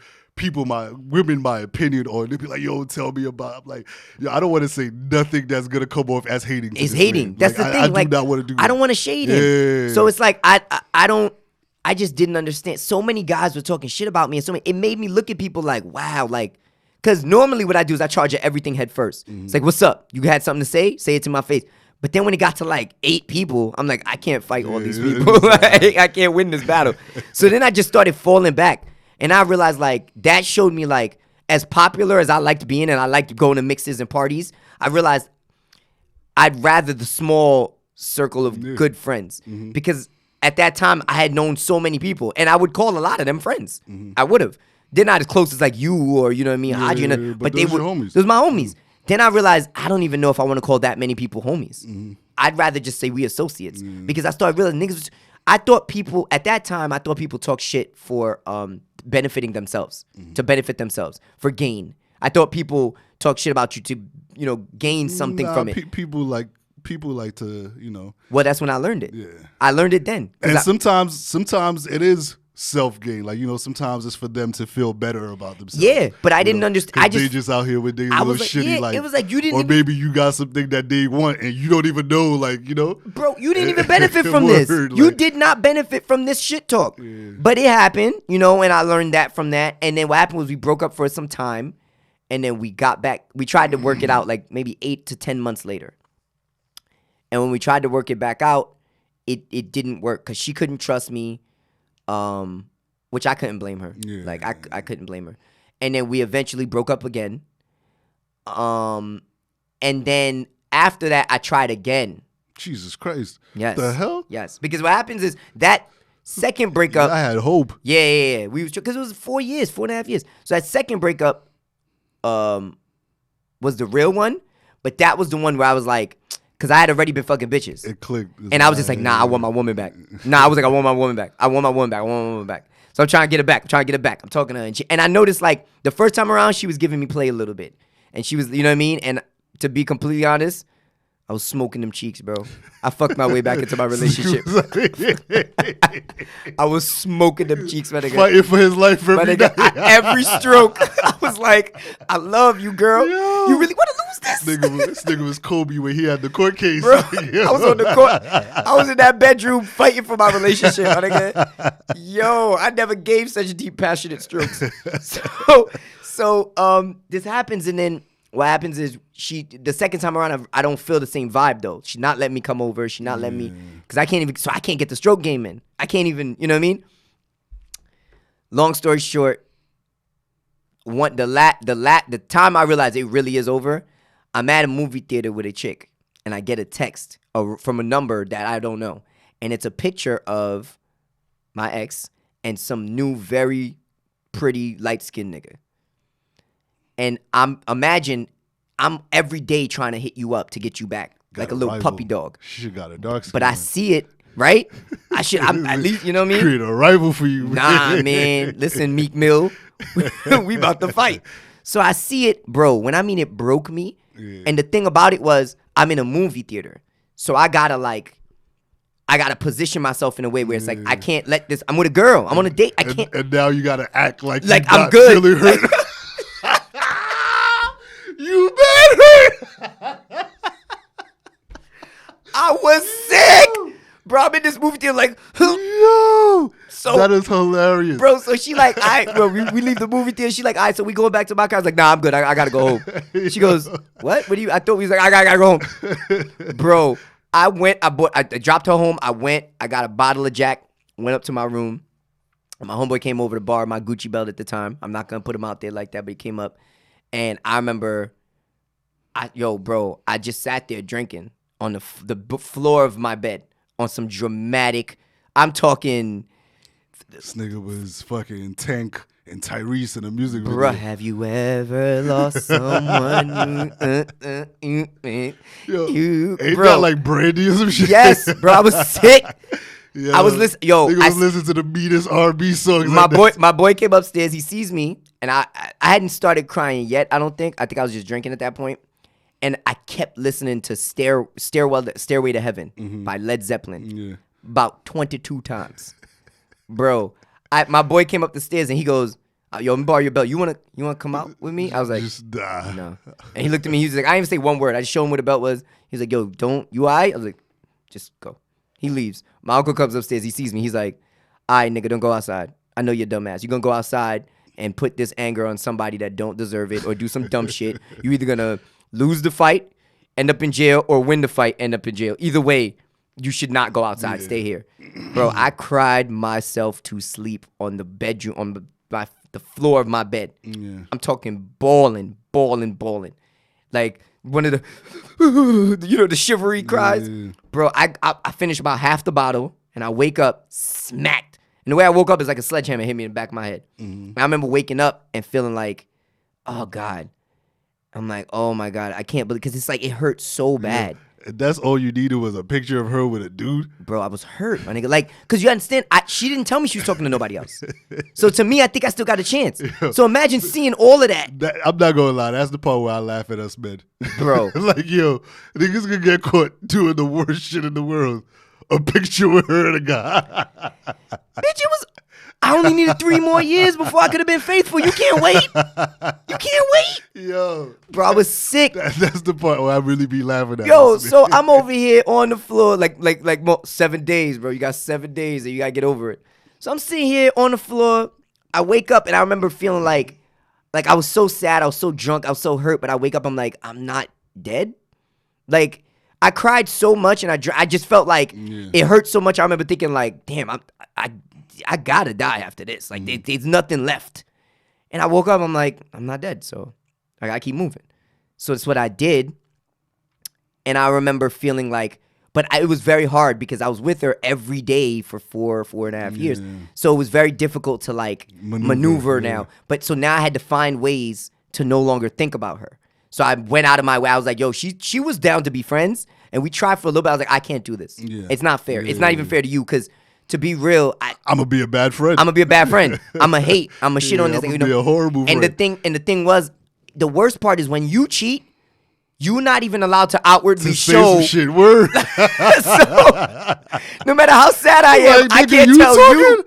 women my opinion, or they'd be like, yo, tell me about. I'm like, I don't want to say nothing that's gonna come off as hating. It's hating. Man. That's the thing. I do not want to do that. I don't want to shade him. So it's like I just didn't understand. So many guys were talking shit about me, and it made me look at people like, wow, like, because normally what I do is I charge at everything head first. Mm-hmm. It's like, what's up? You had something to say? Say it to my face. But then when it got to like 8 people, I'm like, I can't fight all these people. Like, I can't win this battle. So then I just started falling back. And I realized like that showed me like, as popular as I liked being and I liked going to mixes and parties, I realized I'd rather the small circle of good friends. Mm-hmm. Because at that time I had known so many people and I would call a lot of them friends. Mm-hmm. I would have. They're not as close as like you or, you know what I mean? Yeah, but they were homies. Those my homies. Then I realized I don't even know if I want to call that many people homies. Mm-hmm. I'd rather just say we associates. Mm-hmm. Because I started realizing niggas, at that time, I thought people talk shit for benefiting themselves, to benefit themselves, for gain. I thought people talk shit about you to, gain something from it. People like to, Well, that's when I learned it. Yeah. I learned it then. And sometimes it is self-gain. Like, sometimes it's for them to feel better about themselves. Yeah, but I didn't understand. They just out here with their little shitty life. It was like you didn't. Or maybe you got something that they want and you don't even know, Bro, you didn't even benefit from this. You did not benefit from this shit talk. Yeah. But it happened, and I learned that from that. And then what happened was we broke up for some time, and then we got back. We tried to work it out like maybe 8 to 10 months later. And when we tried to work it back out, it didn't work because she couldn't trust me. Which I couldn't blame her. Yeah. Like I couldn't blame her. And then we eventually broke up again. And then after that I tried again Jesus Christ. Yes. The hell? Yes. Because what happens is that second breakup. I had hope. Yeah. We was because it was 4.5 years. So that second breakup, was the real one, but that was the one where I was like, because I had already been fucking bitches. It clicked. And I was just like, nah, I want my woman back. I was like, I want my woman back. I want my woman back. So I'm trying to get it back. I'm talking to her. And I noticed, like, the first time around, she was giving me play a little bit. And she was, you know what I mean? And to be completely honest, I was smoking them cheeks, bro. I fucked my way back into my relationship. I was smoking them cheeks, my nigga. Fighting for his life every day. Every stroke. I was like, I love you, girl. Yo, you really want to lose this? This nigga was Kobe when he had the court case. Bro, I was on the court. I was in that bedroom fighting for my relationship, my nigga. Yo, I never gave such deep, passionate strokes. So this happens, and then what happens is the second time around, I don't feel the same vibe though. She's not letting me come over. She's not letting me, because I can't get the stroke game in. I can't even, you know what I mean? Long story short, the time I realized it really is over, I'm at a movie theater with a chick, and I get a text from a number that I don't know, and it's a picture of my ex and some new, very pretty, light-skinned nigga. And I'm every day trying to hit you up to get you back, like a little puppy dog. She got a dark skin. But I see it, right? I'm at least, you know what I mean? Create a rival for you. Nah, man. Listen, Meek Mill, we about to fight. So I see it, bro. When I mean it broke me. Yeah. And the thing about it was, I'm in a movie theater, so I gotta position myself in a way where it's like, I can't let this. I'm with a girl. I'm on a date. I can't. And now you gotta act like I'm good. Really hurt. You better. I was sick, bro. I'm in this movie theater like, yo. So that is hilarious, bro. So she like, all right, bro. We leave the movie theater. She like, all right, so we going back to my car. I was like, nah, I'm good. I gotta go home. She goes, what? What do you? I thought we was like, I gotta go home, bro. I dropped her home. I got a bottle of Jack. Went up to my room. My homeboy came over to bar my Gucci belt at the time. I'm not gonna put him out there like that, but he came up. And I remember, I just sat there drinking on the floor of my bed on some dramatic, I'm talking. This nigga was fucking Tank and Tyrese in a music video. Bruh, have you ever lost someone? Ain't that like Brandy or some shit? Yes, bro, I was sick. Yo, I was listening. Listening to the meanest R&B songs. My boy came upstairs. He sees me, and I hadn't started crying yet. I think I was just drinking at that point, and I kept listening to Stairway to Heaven by Led Zeppelin about 22 times, bro. My boy came up the stairs and he goes, "Yo, let me borrow your belt. You wanna come out with me?" I was like, just die. No. And he looked at me. He was like, I didn't even say one word. I just showed him what the belt was. He's like, "Yo, you all right?" I was like, "Just go." He leaves. My uncle comes upstairs. He sees me. He's like, "All right, nigga, don't go outside. I know you're dumbass. You're going to go outside and put this anger on somebody that don't deserve it or do some dumb shit. You're either going to lose the fight, end up in jail, or win the fight, end up in jail. Either way, you should not go outside. Yeah. Stay here." Bro, I cried myself to sleep on the bedroom, on the floor of my bed. Yeah. I'm talking bawling. Like one of the shivery cries. Yeah. Bro, I finished about half the bottle and I wake up smacked. And the way I woke up is like a sledgehammer hit me in the back of my head. Mm-hmm. I remember waking up and feeling like, oh God. I'm like, oh my God, I can't believe, because it's like it hurt so bad. Yeah. That's all you needed was a picture of her with a dude. Bro, I was hurt, my nigga. Like, because you understand, she didn't tell me she was talking to nobody else. So to me, I think I still got a chance. Yo, so imagine seeing all of that. I'm not going to lie. That's the part where I laugh at us, man. Bro. Like, yo, niggas gonna get caught doing the worst shit in the world. A picture with her and a guy. Bitch, it was... I only needed 3 more years before I could have been faithful. You can't wait. Yo. Bro, I was sick. That's the part where I really be laughing at. Yo, so I'm over here on the floor like 7 days, bro. You got 7 days and you got to get over it. So I'm sitting here on the floor. I wake up and I remember feeling like I was so sad. I was so drunk. I was so hurt. But I wake up, I'm like, I'm not dead. Like, I cried so much and I just felt like it hurt so much. I remember thinking like, damn, I gotta die after this. Like, there's nothing left. And I woke up, I'm like, I'm not dead, so I gotta keep moving. So that's what I did. And I remember feeling like, But it was very hard because I was with her every day for 4.5 years. So it was very difficult to like maneuver now. But so now I had to find ways to no longer think about her. So I went out of my way. I was like, yo, she was down to be friends. And we tried for a little bit. I was like, I can't do this. It's not fair. It's not even fair to you because to be real, I'm gonna be a bad friend. I'm gonna be a bad friend. I'm gonna hate. I'm gonna shit on this thing. I'm gonna be a horrible friend. And the thing was, the worst part is when you cheat, you're not even allowed to outwardly show. Some shit. Word. So, no matter how sad I am, I can't tell you.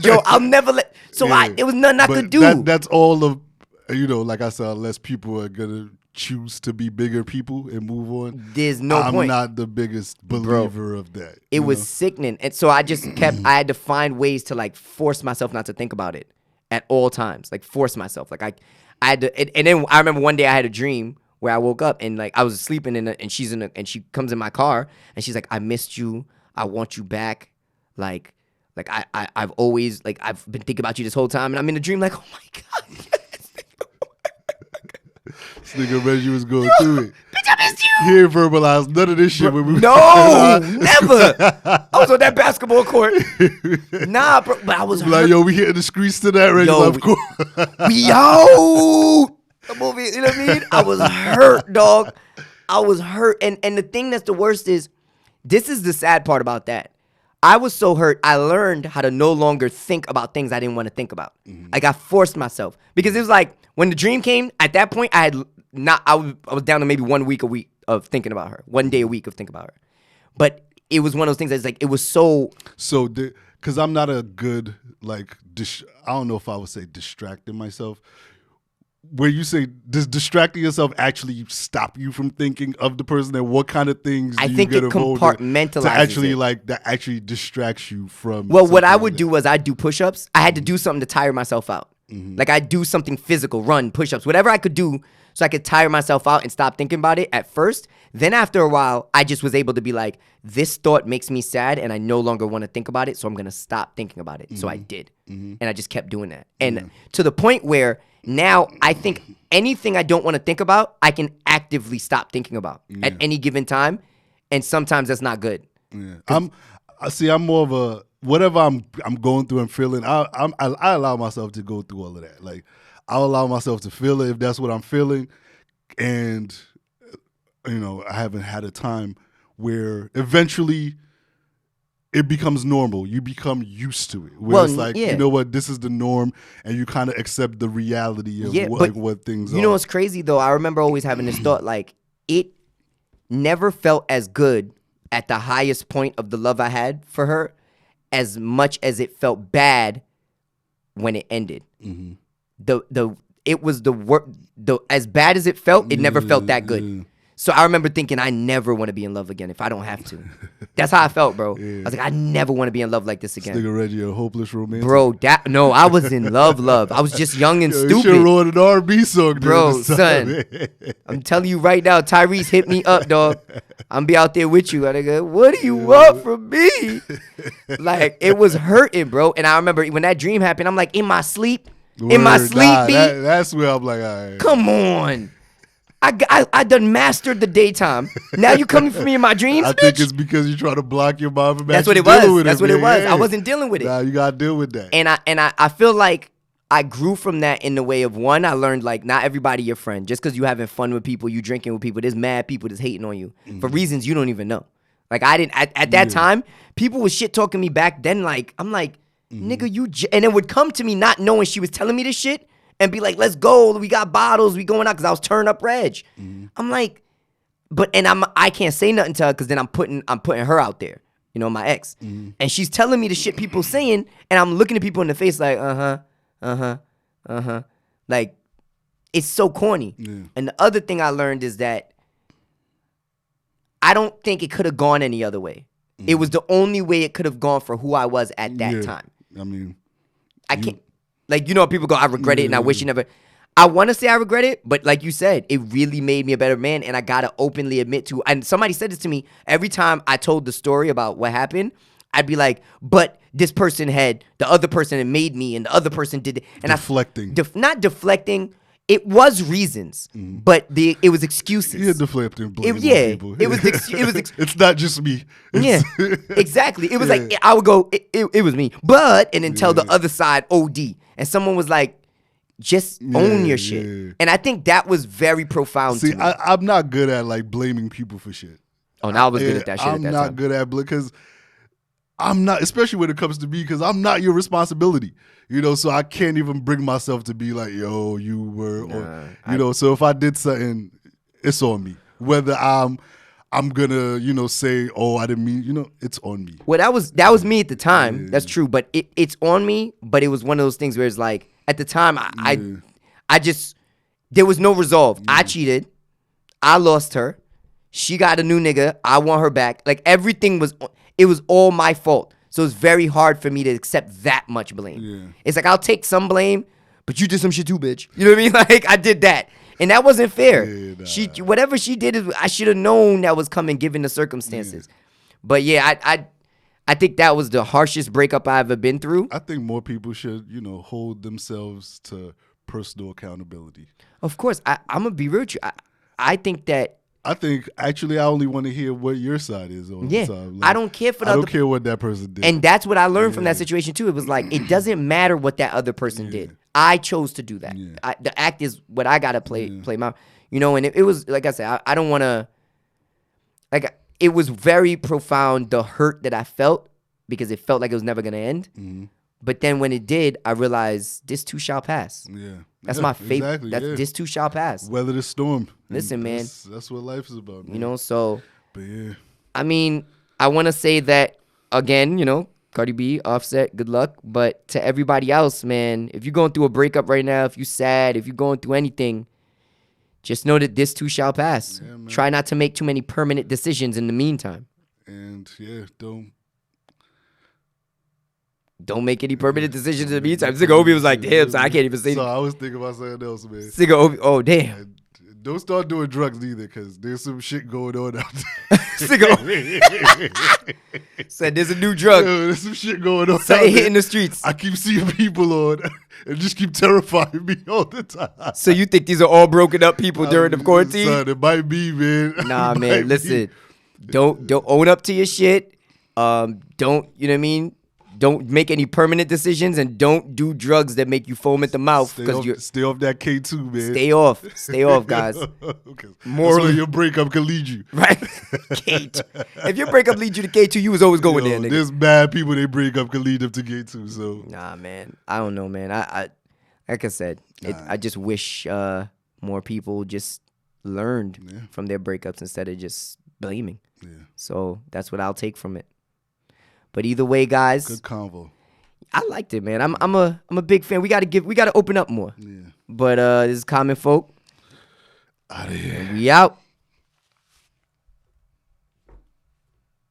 Yo, I'll never let. So it was nothing I could do. That's all of, like I said, unless people are gonna choose to be bigger people and move on. There's no point. I'm not the biggest believer of that. It was sickening. And so I just I had to find ways to like force myself not to think about it at all times. Like force myself. Like I had to, and then I remember one day I had a dream where I woke up and like I was sleeping and she's and she comes in my car and she's like, I missed you. I want you back. Like I've always, like, I've been thinking about you this whole time. And I'm in a dream like, oh my God. This nigga Reggie was going through it. Bitch, I missed you. He ain't verbalized none of this shit when we No, never. I was on that basketball court. Nah, bro. But I was hurt. Like, yo, we hitting the streets tonight, Reggie. Yo. The movie, you know what I mean? I was hurt, dog. I was hurt. And the thing that's the worst is, this is the sad part about that. I was so hurt, I learned how to no longer think about things I didn't want to think about. Like, I forced myself. Because it was like, when the dream came, at that point, I was down to maybe 1 week a week of thinking about her. 1 day a week of thinking about her. But it was one of those things that's like, it was so... So, because I'm not a good, like, I don't know if I would say distracting myself. Where you say, does distracting yourself actually stop you from thinking of the person? And what kind of things do you get involved in to actually that actually distracts you from? Well, what I would do was I'd do push-ups. I had to do something to tire myself out. Like I'd do something physical, run, push-ups, whatever I could do so I could tire myself out and stop thinking about it at first. Then after a while, I just was able to be like, this thought makes me sad and I no longer want to think about it, so I'm going to stop thinking about it. So I did. And I just kept doing that. And to the point where now I think anything I don't want to think about, I can actively stop thinking about at any given time. And sometimes that's not good. Yeah. I'm more of a, whatever I'm going through and feeling, I allow myself to go through all of that. Like, I'll allow myself to feel it if that's what I'm feeling. And, I haven't had a time where eventually it becomes normal. You become used to it. Where it's like, you know what, this is the norm, and you kind of accept the reality of what things are. You know what's crazy, though? I remember always having this thought, like, it never felt as good at the highest point of the love I had for her as much as it felt bad when it ended. It was as bad as it felt, it never felt that good. So I remember thinking, I never want to be in love again if I don't have to. That's how I felt, bro. I was like, I never want to be in love like this again. Nigga Reggie, a hopeless romantic. Bro, no, I was in love. I was just young and stupid. You should wrote an R&B song, bro, son. I'm telling you right now, Tyrese hit me up, dog. I'm be out there with you. I go, what do you want from me? Like, it was hurting, bro. And I remember when that dream happened, I'm like, in my sleep, B. That's where I'm like, all right. Come on. I done mastered the daytime. Now you coming for me in my dreams, I think it's because you try to block your mind from That's what it was. That's what it was. I wasn't dealing with it. Nah, you got to deal with that. And I feel like I grew from that in the way of, one, I learned, like, not everybody your friend. Just because you having fun with people, you drinking with people, there's mad people that's hating on you for reasons you don't even know. Like, I didn't, at that time, people was shit talking me back then. Like, I'm like, nigga, you, and it would come to me not knowing she was telling me this shit. And be like, let's go. We got bottles. We going out because I was turning up Reg. I'm like, I can't say nothing to her because then I'm putting her out there, my ex. And she's telling me the shit people saying, and I'm looking at people in the face like, like, it's so corny. And the other thing I learned is that I don't think it could have gone any other way. It was the only way it could have gone for who I was at that time. I mean, I can't. Like, people go, I regret it and I wish you never. I want to say I regret it, but like you said, it really made me a better man, and I got to openly admit to, and somebody said this to me, every time I told the story about what happened, I'd be like, but this person the other person had made me, and the other person did it. And deflecting. Not deflecting. it was reasons, but it was excuses. You had to flip and blame people. It was it's not just me. Yeah, exactly. It was like I would go, it was me, but and then tell the other side OD, and someone was like, just own your shit. Yeah. And I think that was very profound. See, to me. I'm not good at like blaming people for shit. Oh, now I was good at that shit. I'm not good at because I'm not, especially when it comes to me, because I'm not your responsibility. You know, so I can't even bring myself to be like, yo, you were, or you know. So if I did something, it's on me. Whether I'm gonna, say, oh, I didn't mean, it's on me. Well, that was me at the time. Yeah. That's true, but it's on me. But it was one of those things where it's like at the time, I just there was no resolve. I cheated, I lost her, she got a new nigga, I want her back. Like everything was all my fault. So it's very hard for me to accept that much blame. Yeah. It's like I'll take some blame, but you did some shit too, bitch. You know what I mean? Like I did that, and that wasn't fair. Yeah, nah. Whatever she did, I should have known that was coming given the circumstances. Yeah. But yeah, I think that was the harshest breakup I ever been through. I think more people should, hold themselves to personal accountability. Of course, I'm gonna be real with you. I think that. I think actually I only want to hear what your side is all the time. Like, I don't care for I don't care what that person did. And that's what I learned from that situation too. It was like it doesn't matter what that other person did. I chose to do that. Yeah. The act is what I gotta play my, and it was like I said, I don't want to. Like it was very profound, the hurt that I felt because it felt like it was never gonna end. Mm-hmm. But then when it did, I realized this too shall pass. Yeah. That's my favorite. Exactly, this too shall pass. Weather the storm. Listen, man. That's what life is about, man. So. But yeah. I mean, I want to say that, again, Cardi B, Offset, good luck. But to everybody else, man, if you're going through a breakup right now, if you're sad, if you're going through anything, just know that this too shall pass. Yeah, try not to make too many permanent decisions in the meantime. And, don't make any permanent decisions in the meantime. Sigga Obi was like, damn, so I can't even say So I was thinking about something else, man. Sigga Obi, oh, damn. And don't start doing drugs either, because there's some shit going on out there. Sigga Obi said there's a new drug. There's some shit going on Something hitting the streets. I keep seeing people on and just keep terrifying me all the time. So you think these are all broken up people during the quarantine? Son, it might be, man. Nah, man, listen. Don't own up to your shit. Don't, you know what I mean? Don't make any permanent decisions and don't do drugs that make you foam at the mouth. Stay off that K2, man. Stay off, guys. Okay. Morally, that's where your breakup can lead you. Right? K2. If your breakup leads you to K2, you was always going there, nigga. There's bad people, they breakup can lead them to K2, so. Nah, man. I don't know, man. I like I said, I just wish more people just learned from their breakups instead of just blaming. Yeah. So that's what I'll take from it. But either way, guys, good convo. I liked it, man. I'm a big fan. We gotta open up more. Yeah. But this is Common Folk. Out of here. And we out.